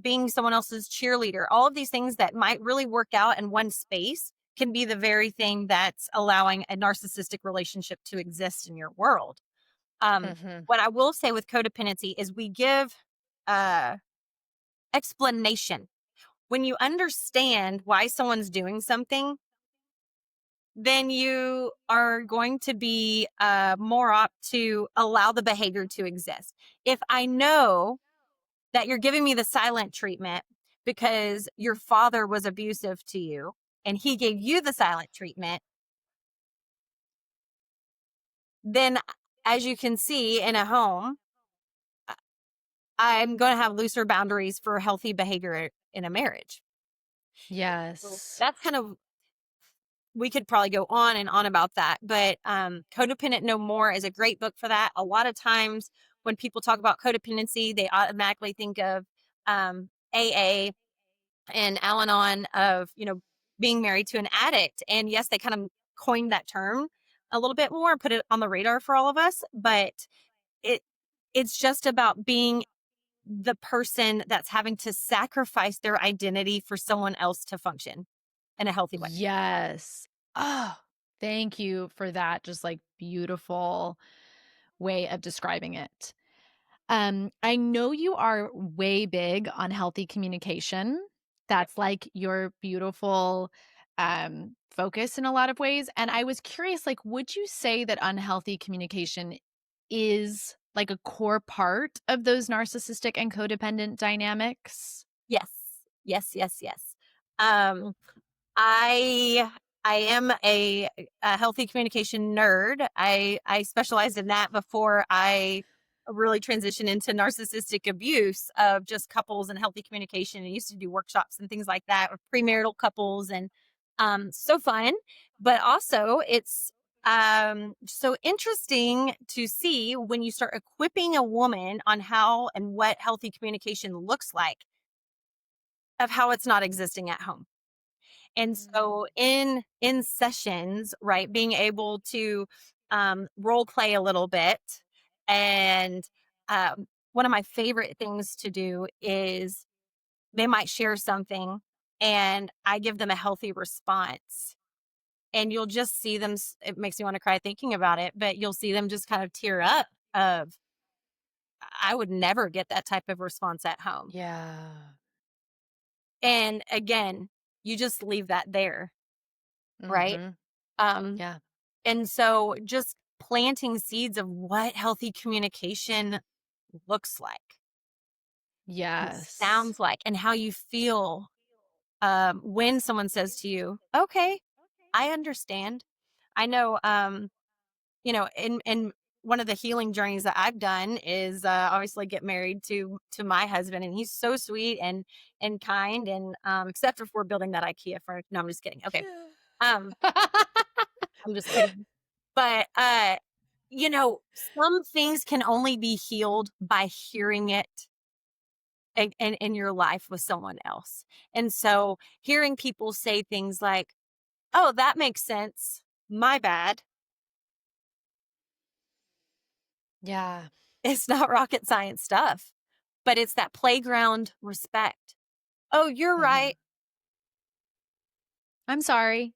being someone else's cheerleader, all of these things that might really work out in one space can be the very thing that's allowing a narcissistic relationship to exist in your world. um,
Mhm.
what I will say with codependency is we give uh, explanation. When you understand why someone's doing something, then you are going to be more apt to allow the behavior to exist. If I know that you're giving me the silent treatment because your father was abusive to you and he gave you the silent treatment, then as you can see in a home, I- I'm going to have looser boundaries for healthy behavior in a marriage. So
Yes.
that's kind of, we could probably go on and on about that, but Codependent No More is a great book for that. A lot of times when people talk about codependency, they automatically think of AA and Al-Anon, of being married to an addict. And yes, they kind of coined that term a little bit more and put it on the radar for all of us, but it it's just about being the person that's having to sacrifice their identity for someone else to function in a healthy way.
Yes. Oh, thank you for that just like beautiful way of describing it. I know you are way big on healthy communication.
Yep.
That's like your beautiful focus in a lot of ways. And I was curious, like, would you say that unhealthy communication is like a core part of those narcissistic and codependent dynamics?
Yes. Yes, yes, yes. Um I I am a healthy communication nerd. I specialized in that before I really transitioned into narcissistic abuse of just couples and healthy communication. I used to do workshops and things like that with premarital couples, and so fun. But also it's so interesting to see when you start equipping a woman on how and what healthy communication looks like, of how it's not existing at home. And so in sessions, right, being able to role play a little bit, and one of my favorite things to do is they might share something and I give them a healthy response. And you'll just see them, it makes me want to cry thinking about it, but you'll see them just kind of tear up of, I would never get that type of response at home.
Yeah.
And again, you just leave that there, right?
Mhm.
Um,
Yeah.
and so just planting seeds of what healthy communication looks like and
Yes.
sounds like, and how you feel when someone says to you, okay, I understand. I know, in one of the healing journeys that I've done is obviously get married to my husband, and he's so sweet and kind, and except if we're building that IKEA for no, I'm just kidding. Okay. Um, I'm just kidding. But some things can only be healed by hearing it in your life with someone else. And so hearing people say things like, "Oh, that makes sense. My bad."
Yeah.
It's not rocket science stuff, but it's that playground respect. "Oh, you're
Mhm.
right."
I'm sorry.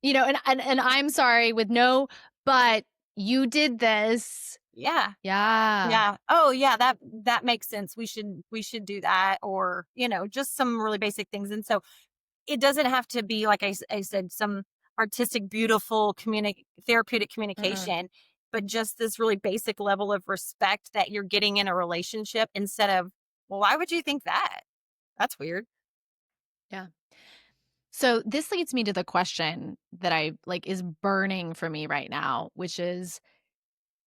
And I'm sorry with no, but you did this.
Yeah.
Yeah.
Yeah. "Oh, yeah, that makes sense. We should do that," or, just some really basic things. And so it doesn't have to be, like I said, some artistic, beautiful therapeutic
Mm-mm.
communication, but just this really basic level of respect that you're getting in a relationship instead of, "Well, why would you think that? That's weird."
Yeah. So this leads me to the question that I like is burning for me right now, which is,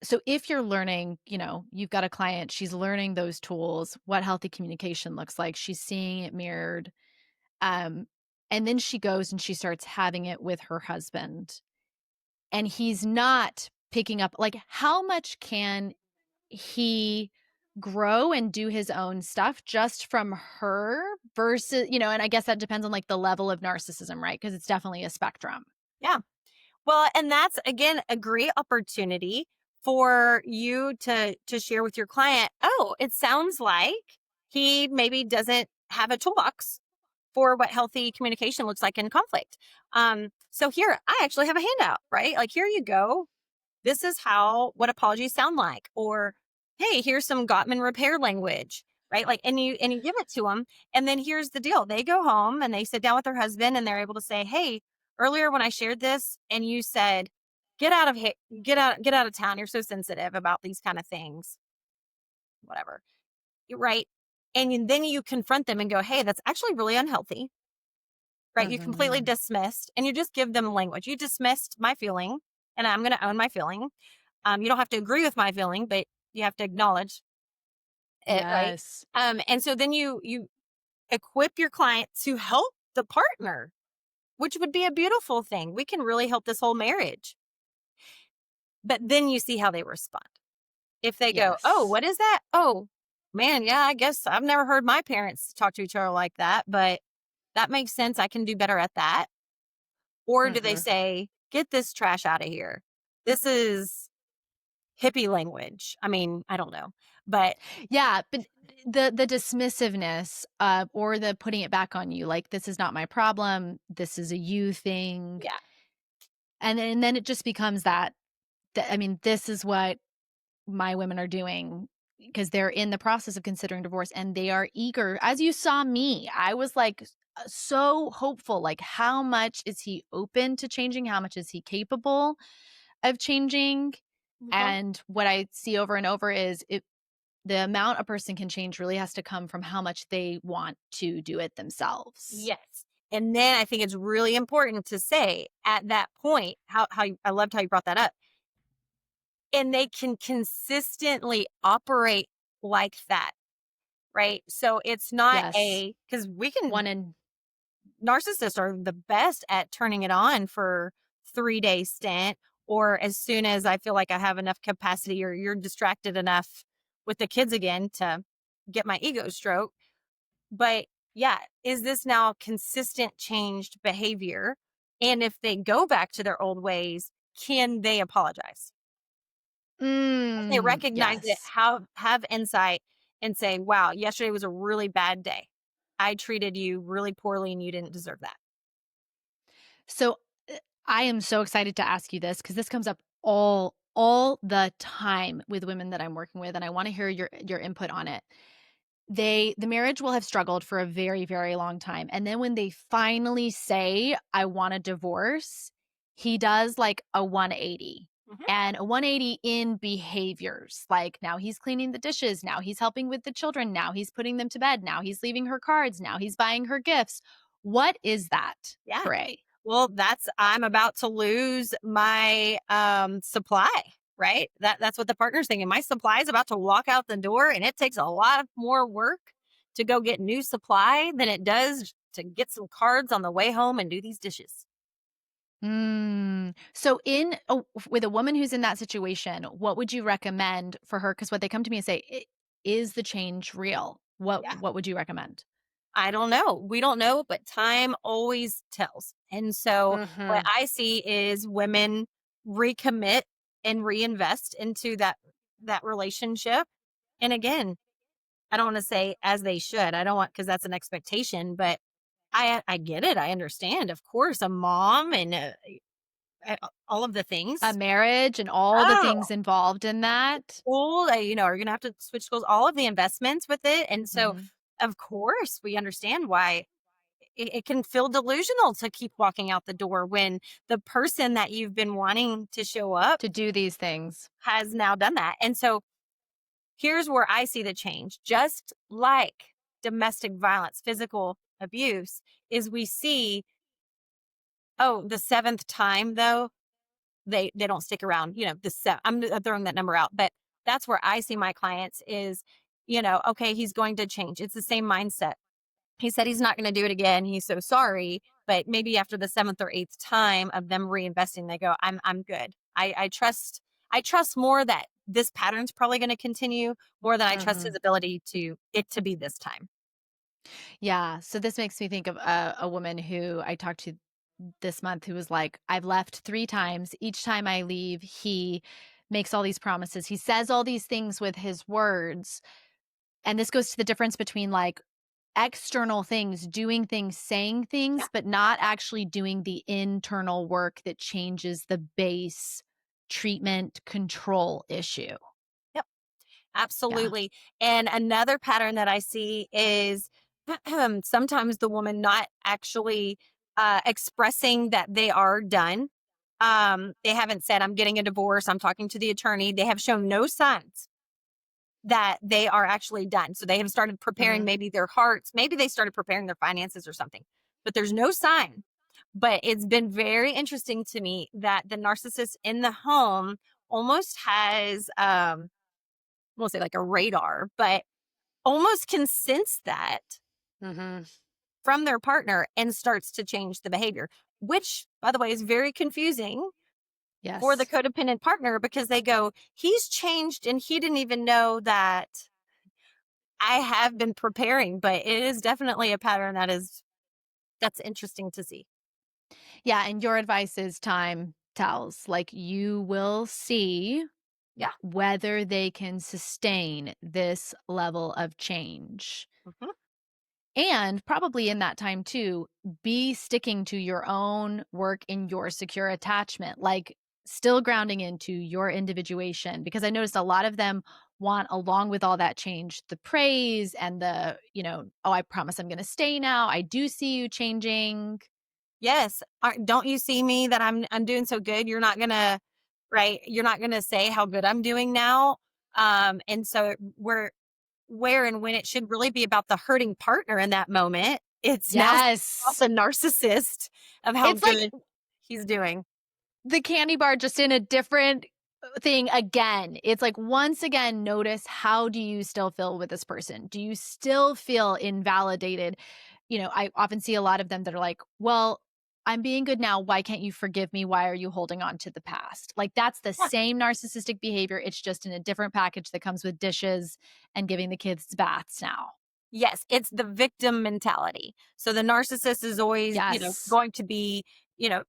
so if you're learning, you've got a client, she's learning those tools, what healthy communication looks like, she's seeing it mirrored. Um, and then she goes and she starts having it with her husband, and he's not picking up, like, how much can he grow and do his own stuff just from her versus, and I guess that depends on like the level of narcissism, right? Because it's definitely a spectrum.
Yeah. Well, and that's again a great opportunity for you to share with your client, "Oh, it sounds like he maybe doesn't have a toolbox for what healthy communication looks like in conflict. So here, I actually have a handout, right? Like, here you go. This is what apologies sound like. Or, hey, here's some Gottman repair language, right? Like, and you give it to them. And then here's the deal. They go home and they sit down with their husband and they're able to say, "Hey, earlier when I shared this and you said, get out of town. You're so sensitive about these kind of things, whatever." Right. And then you confront them and go, "Hey, that's actually really unhealthy." Right? You completely
Mhm.
dismissed, and you just give them language. "You dismissed my feeling, and I'm gonna own my feeling. You don't have to agree with my feeling, but you have to acknowledge it," right?
Yes.
And so then you equip your client to help the partner, which would be a beautiful thing. We can really help this whole marriage. But then you see how they respond. If they go, "Oh,
Yes.
what is that? Oh, man, yeah, I guess I've never heard my parents talk to each other like that, but that makes sense. I can do better at that." Or do they
Mhm.
say, "Get this trash out of here. This is hippie language." I mean, I don't know, but
Yeah, but the dismissiveness, or the putting it back on you, like, "This is not my problem. This is a you thing."
yeah,
And then it just becomes that I mean, this is what my women are doing because they're in the process of considering divorce and they are eager. As you saw me, I was like so hopeful. Like, how much is he open to changing? How much is he capable of changing?
mhm,
And what I see over and over is the amount a person can change really has to come from how much they want to do it themselves.
yes. And then I think it's really important to say at that point I loved how you brought that up. And they can consistently operate like that, right? So it's not
Yes.
because we
One
can
and
narcissists are the best at turning it on for 3-day stint, or as soon as I feel like I have enough capacity or you're distracted enough with the kids again to get my ego stroke. But yeah, is this now consistent changed behavior? And if they go back to their old ways, can they apologize? If they recognize it,
Yes.
have insight and say, wow, yesterday was a really bad day. I treated you really poorly and you didn't deserve that.
So, I am so excited to ask you this because this comes up all the time with women that I'm working with, and I wanna hear your input on it. The marriage will have struggled for a very, very long time, and then when they finally say, "I want a divorce," he does, like, a 180,
Mhm.
and a 180 in behaviors, like, now he's cleaning the dishes, now he's helping with the children, now he's putting them to bed, now he's leaving her cards, now he's buying her gifts. What is that,
Yeah.
Pray?
Well, that's I'm about to lose my supply, right? That's what the partner's thinking. My supply is about to walk out the door and it takes a lot more work to go get new supply than it does to get some cards on the way home and do these dishes.
So with a woman who's in that situation, what would you recommend for her? Because what they come to me and say, Is the change real?"
Yeah.
What would you recommend?
I don't know. We don't know, but time always tells. And so what
Mhm.
I see is women recommit and reinvest into that relationship. And again, I don't want to say as they should. I don't want because that's an expectation, but I get it. I understand. Of course, a mom and all of the
A
things.
marriage and all the
Oh,
things involved in that.
school, are gonna have to switch schools, all of the investments with it. And so
Mhm.
of course we understand why it can feel delusional to keep walking out the door when the person that you've been wanting to show up
To do these things.
has now done that. And so here's where I see the change. Just like domestic violence, physical abuse, is we see, oh, the seventh time though, they don't stick around. I'm throwing that number out, but that's where I see my clients is, okay, he's going to change. It's the same mindset. He said he's not going to do it again. He's so sorry, but maybe after the seventh or eighth time of them reinvesting, they go, I'm good. I trust more that this pattern's probably going to continue more than I trust his
Mhm.
ability to be this time.
Yeah, so this makes me think of a woman who I talked to this month who was like, "I've left 3 times. Each time I leave, he makes all these promises. He says all these things with his words." And this goes to the difference between, like, external things, doing things, saying
Yeah.
things, but not actually doing the internal work that changes the base treatment control issue.
Yep.
Yeah.
Absolutely. And another pattern that I see is sometimes the woman not actually expressing that they are done. They haven't said, I'm getting a divorce. I'm talking to the attorney. They have shown no signs that they are actually done. So they have started preparing
Mhm.
maybe their hearts. Maybe they started preparing their finances or something, but there's no sign. But it's been very interesting to me that the narcissist in the home almost has, we'll say like a radar, but almost can sense that
Mhm.
from their partner and starts to change the behavior, which, by the way, is very confusing for the
Yes.
codependent partner because they go, he's changed and he didn't even know that I have been preparing, but it is definitely a pattern that's interesting to see.
Yeah, and your advice is time tells. Like, you will see
Yeah.
whether they can sustain this level of change.
Mhm.
And probably in that time too, be sticking to your own work in your secure attachment, like still grounding into your individuation. Because I noticed a lot of them want, along with all that change, the praise and oh, I promise I'm going to stay now. I do see you changing.
Yes. Don't you see me that I'm doing so good? You're not gonna, right? You're not gonna say how good I'm doing now. And so where and when it should really be about the hurting partner in that moment, it's now about
Yes.
the narcissist of how
It's like
good he's doing.
the candy bar just in a different thing again. It's like once again notice, how do you still feel with this person? Do you still feel invalidated? I often see a lot of them that are like, "Well, I'm being good now. Why can't you forgive me? Why are you holding on to the past?" Like that's the
Yeah.
same narcissistic behavior. It's just in a different package that comes with dishes and giving the kids baths now.
Yes, it's the victim mentality. So the narcissist is always,
Yes.
going to be, you know,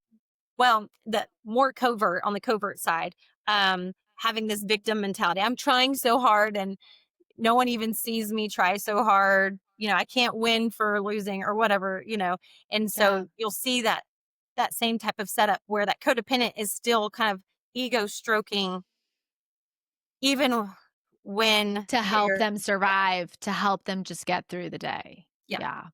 well, the more covert on the covert side, having this victim mentality. I'm trying so hard and no one even sees me try so hard. I can't win for losing or whatever. And
Yeah.
so you'll see that same type of setup where that codependent is still kind of ego stroking even when
To help
they're
them survive, to help them just get through the day.
yeah.
Yeah.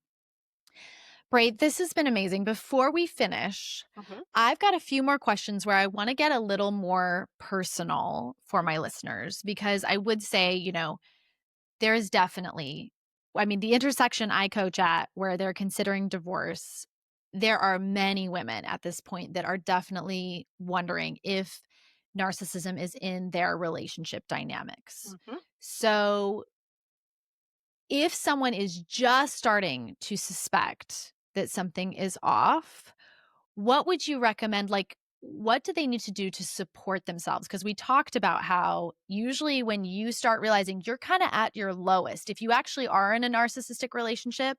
Great. This has been amazing. Before we finish,
Mhm.
I've got a few more questions where I want to get a little more personal for
Okay.
my listeners because I would say, there is definitely, I mean, the intersection I coach at where they're considering divorce, there are many women at this point that are definitely wondering if narcissism is in their relationship dynamics.
Mhm.
So, if someone is just starting to suspect that something is off, what would you recommend? Like, what do they need to do to support themselves? Because we talked about how usually when you start realizing you're kind of at your lowest, if you actually are in a narcissistic relationship,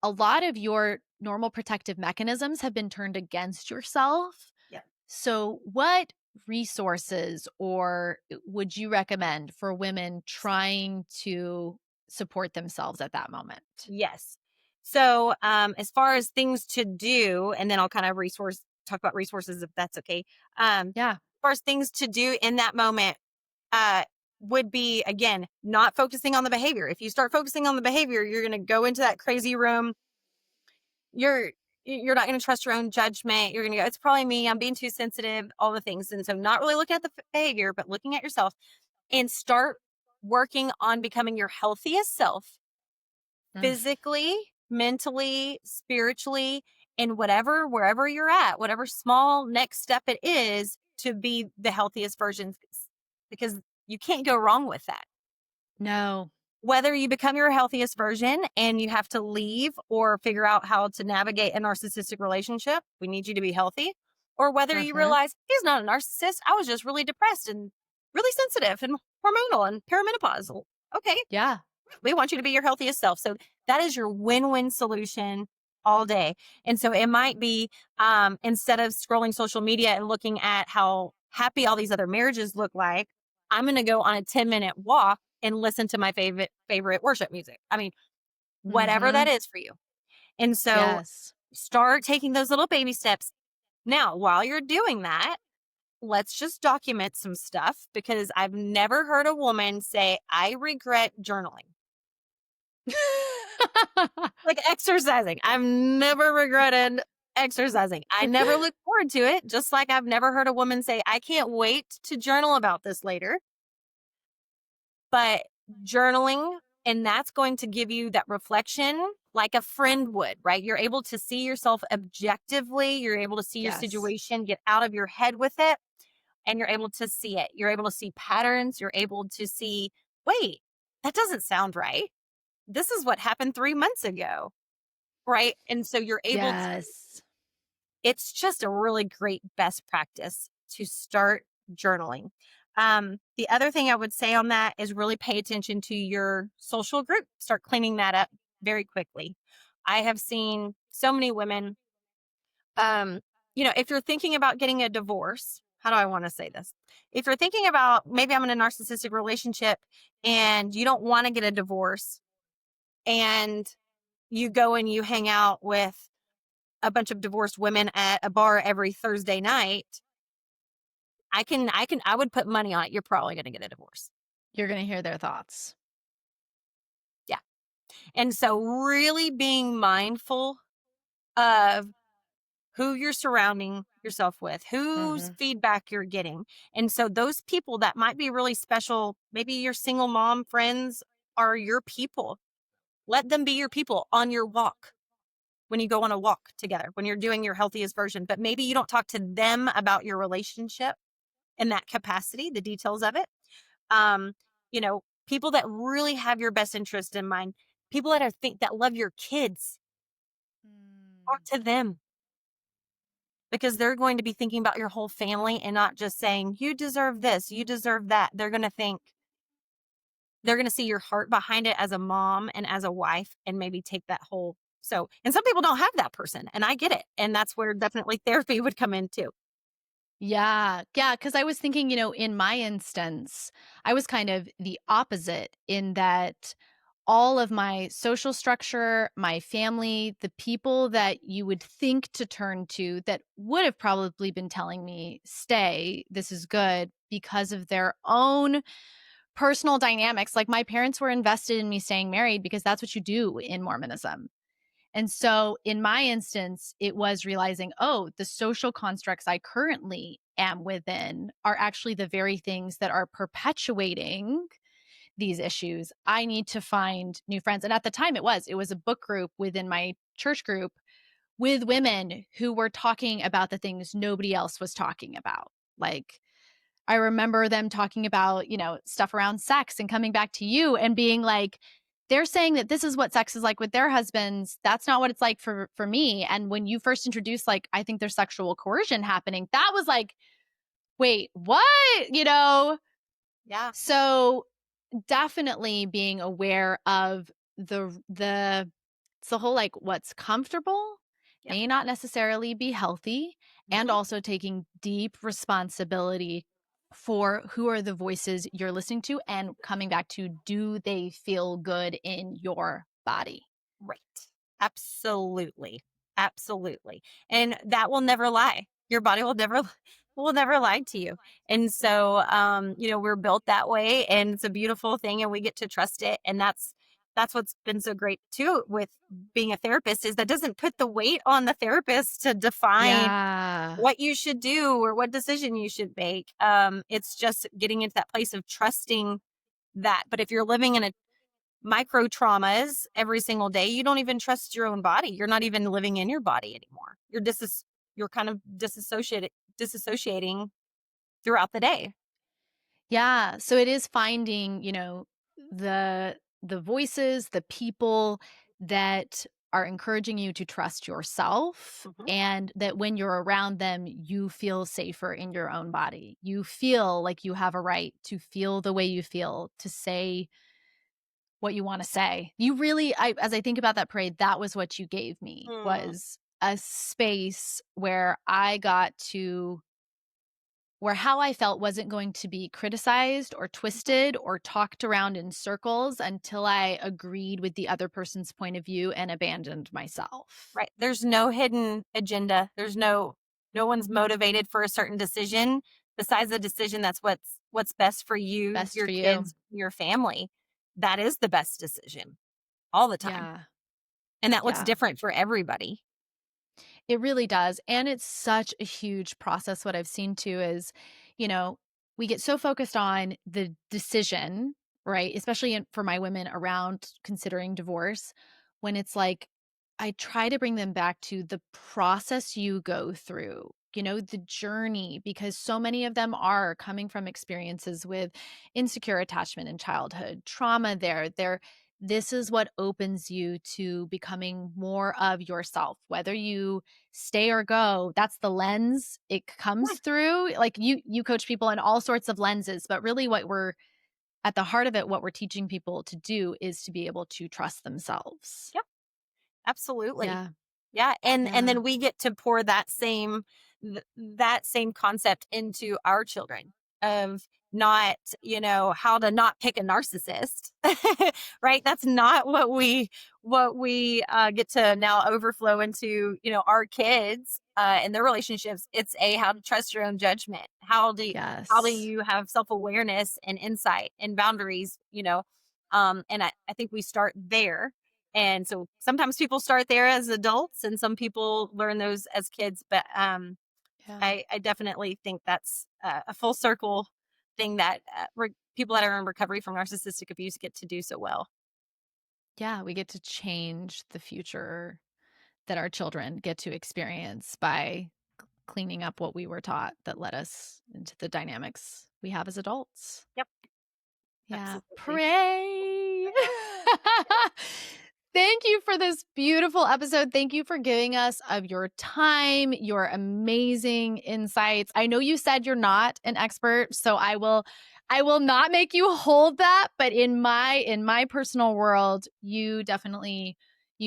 a lot of your normal protective mechanisms have been turned against yourself.
Yeah.
So, what resources or would you recommend for women trying to support themselves at that moment?
Yes. So, as far as things to do, and then I'll kind of talk about resources if that's okay.
Yeah.
As far as things to do in that moment, uh, would be again not focusing on the behavior. If you start focusing on the behavior, you're going to go into that crazy room. You're you're not going to trust your own judgment. You're going to go, it's probably me. I'm being too sensitive. All the things, and so not really looking at the behavior, but looking at yourself, and start working on becoming your healthiest self
Mm.
physically, mentally, spiritually, and wherever you're at, whatever small next step it is to be the healthiest version, because you can't go wrong with that.
No.
Whether you become your healthiest version and you have to leave or figure out how to navigate a narcissistic relationship, we need you to be healthy. Or whether you
Uh-huh.
realize he's not a narcissist, I was just really depressed and really sensitive and hormonal and perimenopausal. Okay,
Yeah.
we want you to be your healthiest self. So that is your win-win solution all day. And so it might be instead of scrolling social media and looking at how happy all these other marriages look like, I'm going to go on a 10-minute walk and listen to my favorite worship music. I mean, whatever that
Mhm.
is for you. And so
Yes.
start taking those little baby steps. Now, while you're doing that, let's just document some stuff because I've never heard a woman say, I regret journaling. Like exercising. I've never regretted exercising. I never look forward to it, just like I've never heard a woman say, I can't wait to journal about this later. But journaling, and that's going to give you that reflection like a friend would, right? You're able to see yourself objectively. You're able to see your
Yes.
situation, get out of your head with it, and you're able to see it. You're able to see patterns. You're able to see, wait, that doesn't sound right. This is what happened 3 months ago. Right? And so you're able to
Yes.
it's just a really great best practice to start journaling. The other thing I would say on that is really pay attention to your social group. Start cleaning that up very quickly. I have seen so many women, um, if you're thinking about getting a divorce, how do I want to say this? If you're thinking about maybe I'm in a narcissistic relationship and you don't want to get a divorce and you go and you hang out with a bunch of divorced women at a bar every Thursday night, I would put money on it. You're probably going to get a divorce.
You're gonna hear their thoughts.
Yeah. And so really being mindful of who you're surrounding yourself with, whose
Mhm.
feedback you're getting. And so those people that might be really special, maybe your single mom friends are your people. Let them be your people on your walk. When you go on a walk together, when you're doing your healthiest version, but maybe you don't talk to them about your relationship in that capacity, the details of it. Um, people that really have your best interest in mind, people that love your kids, talk
Mm.
to them because they're going to be thinking about your whole family and not just saying, you deserve this, you deserve that. They're going to think, they're going to see your heart behind it as a mom and as a wife, and maybe take that whole. So, and some people don't have that person, and I get it. And that's where definitely therapy would come in too.
Yeah. Yeah. Because I was thinking, in my instance, I was kind of the opposite in that all of my social structure, my family, the people that you would think to turn to that would have probably been telling me, stay, this is good because of their own personal dynamics. Like my parents were invested in me staying married because that's what you do in Mormonism. And so in my instance, it was realizing, oh, the social constructs I currently am within are actually the very things that are perpetuating these issues. I need to find new friends. And at the time it was a book group within my church group with women who were talking about the things nobody else was talking about. Like I remember them talking about, stuff around sex and coming back to you and being like, they're saying that this is what sex is like with their husbands. That's not what it's like for me. And when you first introduced, like, I think there's sexual coercion happening, that was like, wait, what?
Yeah.
So definitely being aware of the it's the whole like what's comfortable
Yep.
may not necessarily be healthy, and
Mhm.
also taking deep responsibility for who are the voices you're listening to and coming back to, do they feel good in your body?
Right. Absolutely. Absolutely. And that will never lie. Your body will never will never lie to you. And so we're built that way, and it's a beautiful thing, and we get to trust it. And that's what's been so great too with being a therapist, is that doesn't put the weight on the therapist to define
Yeah.
what you should do or what decision you should make. It's just getting into that place of trusting that. But if you're living in a micro traumas every single day, you don't even trust your own body. You're not even living in your body anymore. You're kind of disassociating throughout the day.
Yeah, so it is finding, the voices, the people that are encouraging you to trust yourself,
Mhm.
and that when you're around them, you feel safer in your own body. You feel like you have a right to feel the way you feel, to say what you want to say. You really, as I think about that parade, that was what you gave me,
Mm,
was a space where I got to where how I felt wasn't going to be criticized or
mhm.
twisted or talked around in circles until I agreed with the other person's point of view and abandoned myself.
Right. There's no hidden agenda. No one's motivated for a certain decision besides the decision that's what's best for you,
Best
your
for you.
kids, your family. That is the best decision all the time.
Yeah.
And that looks
Yeah.
different for everybody.
It really does. And it's such a huge process. What I've seen too is, you know, we get so focused on the decision, right? Especially for my women around considering divorce, when it's like, I try to bring them back to the process you go through, the journey, because so many of them are coming from experiences with insecure attachment in childhood, trauma there. This is what opens you to becoming more of yourself, whether you stay or go. That's the lens it
Yeah.
comes through. Like you coach people in all sorts of lenses, but really what we're at the heart of it, what we're teaching people to do is to be able to trust themselves.
Yep. Absolutely.
Yeah.
Yeah, and
Yeah.
then we get to pour that same concept into our children of not, how to not pick a narcissist. Right? That's not what we get to now overflow into, our kids and their relationships. It's how to trust your own judgment. How do
Yes.
you have self-awareness and insight and boundaries, and I think we start there. And so sometimes people start there as adults and some people learn those as kids. But
Yeah.
I definitely think that's a full circle thing that people that are in recovery from narcissistic abuse get to do so well.
Yeah. We get to change the future that our children get to experience by cleaning up what we were taught that led us into the dynamics we have as adults.
Yep,
Yeah.
absolutely.
Pray. Thank you for this beautiful episode. Thank you for giving us of your time, your amazing insights. I know you said you're not an expert, so I will not make you hold that, but in my personal world, you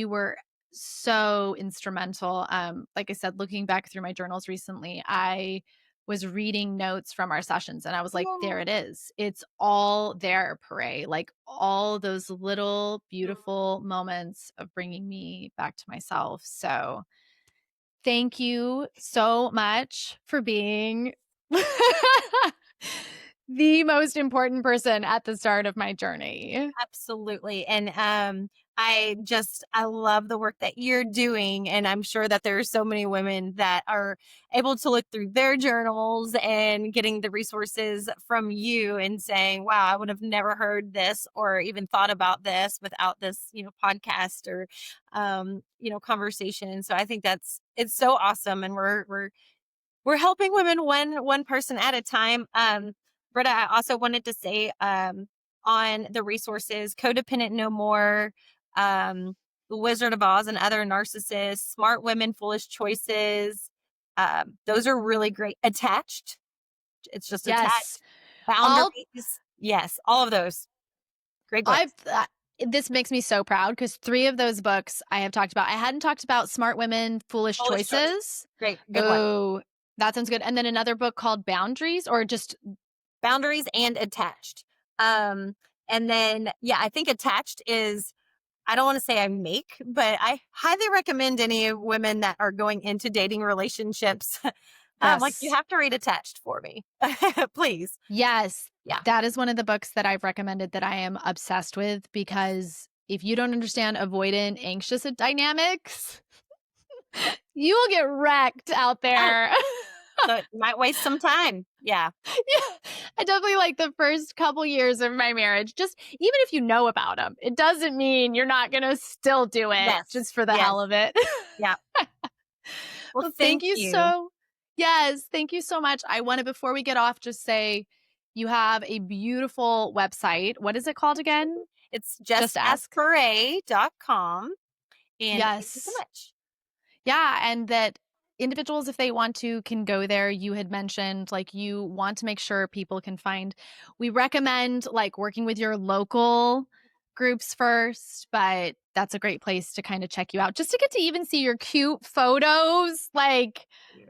were so instrumental. Like I said, looking back through my journals recently, I was reading notes from our sessions and I was like, there it is. It's all there, Pare. Like all those little beautiful moments of bringing me back to myself. So thank you so much for being the most important person at the start of my journey.
Absolutely. And I love the work that you're doing. And I'm sure that there are so many women that are able to look through their journals and getting the resources from you and saying, wow, I would have never heard this or even thought about this without this, podcast or conversation. So I think it's so awesome. And we're helping women one person at a time. Britta, I also wanted to say on the resources, Codependent No More, The Wizard of Oz and Other Narcissists, Smart Women, Foolish Choices. Those are really great. Attached. It's just
Yes.
attached.
I'll
Boundaries. Yes, all of those. Great
I've
books.
this makes me so proud because 3 of those books I have talked about. I hadn't talked about Smart Women, Foolish
Foolish Choices.
Choices.
Great. Good one.
Oh, that sounds good. And then another book called Boundaries or just
Boundaries and attached. Um, and then, yeah, I think attached is I don't want to say I make, but I highly recommend any women that are going into dating relationships. Like you
yes.
have to read Attached for me, please.
Yes.
Yeah.
That is one of the books that I've recommended that I am obsessed with
Yes.
because if you don't understand avoidant anxious dynamics, you will get wrecked out
Yeah.
there.
So it might waste some time. Yeah.
Yeah, I definitely like the first couple years of my marriage. Just even if you know about them, it doesn't mean you're not gonna still do it
Yes.
just for the
Yes.
hell of it.
Yeah. Well,
Well, thank
thank
you
you.
so yes, thank you so much. I wanna before we get off, just say you have a beautiful website. What is it called again?
It's
Just ask?
justAskPare.com. And thank you so
Yes.
much.
Yeah, and that individuals, if they want to, can go there. You had mentioned like you want to make sure people can find. We recommend like working with your local groups first, but that's a great place to kind of check you out just to get to even see your cute photos. Like
You.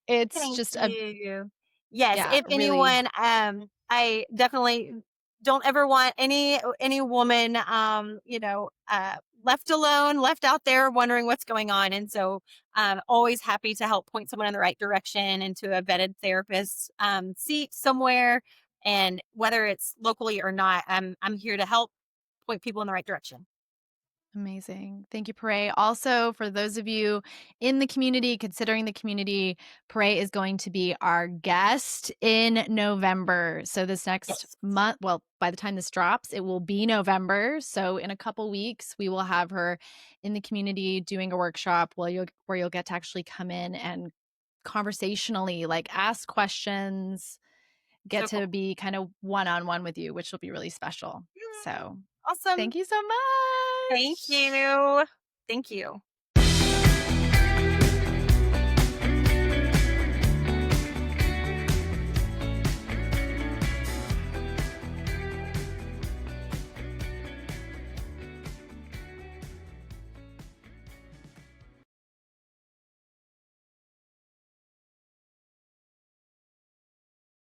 it's
Thank
just a,
you. Yes,
yeah,
if
really
anyone, I definitely don't ever want any woman, left alone, left out there wondering what's going on. And so, always happy to help point someone in the right direction into a vetted therapist seat somewhere. And whether it's locally or not, I'm here to help point people in the right direction.
amazing. Thank you, Pare. Also, for those of you in the community, considering the community, Pare is going to be our guest in November. So, this next
Yes.
month, well, by the time this drops, it will be November. So, in a couple weeks, we will have her in the community doing a workshop where you'll get to actually come in and conversationally like ask questions, get
So
to
cool.
be kind of one on one with you, which will be really special.
Yay.
So,
Awesome.
thank you so
Thank
much.
you. Thank you.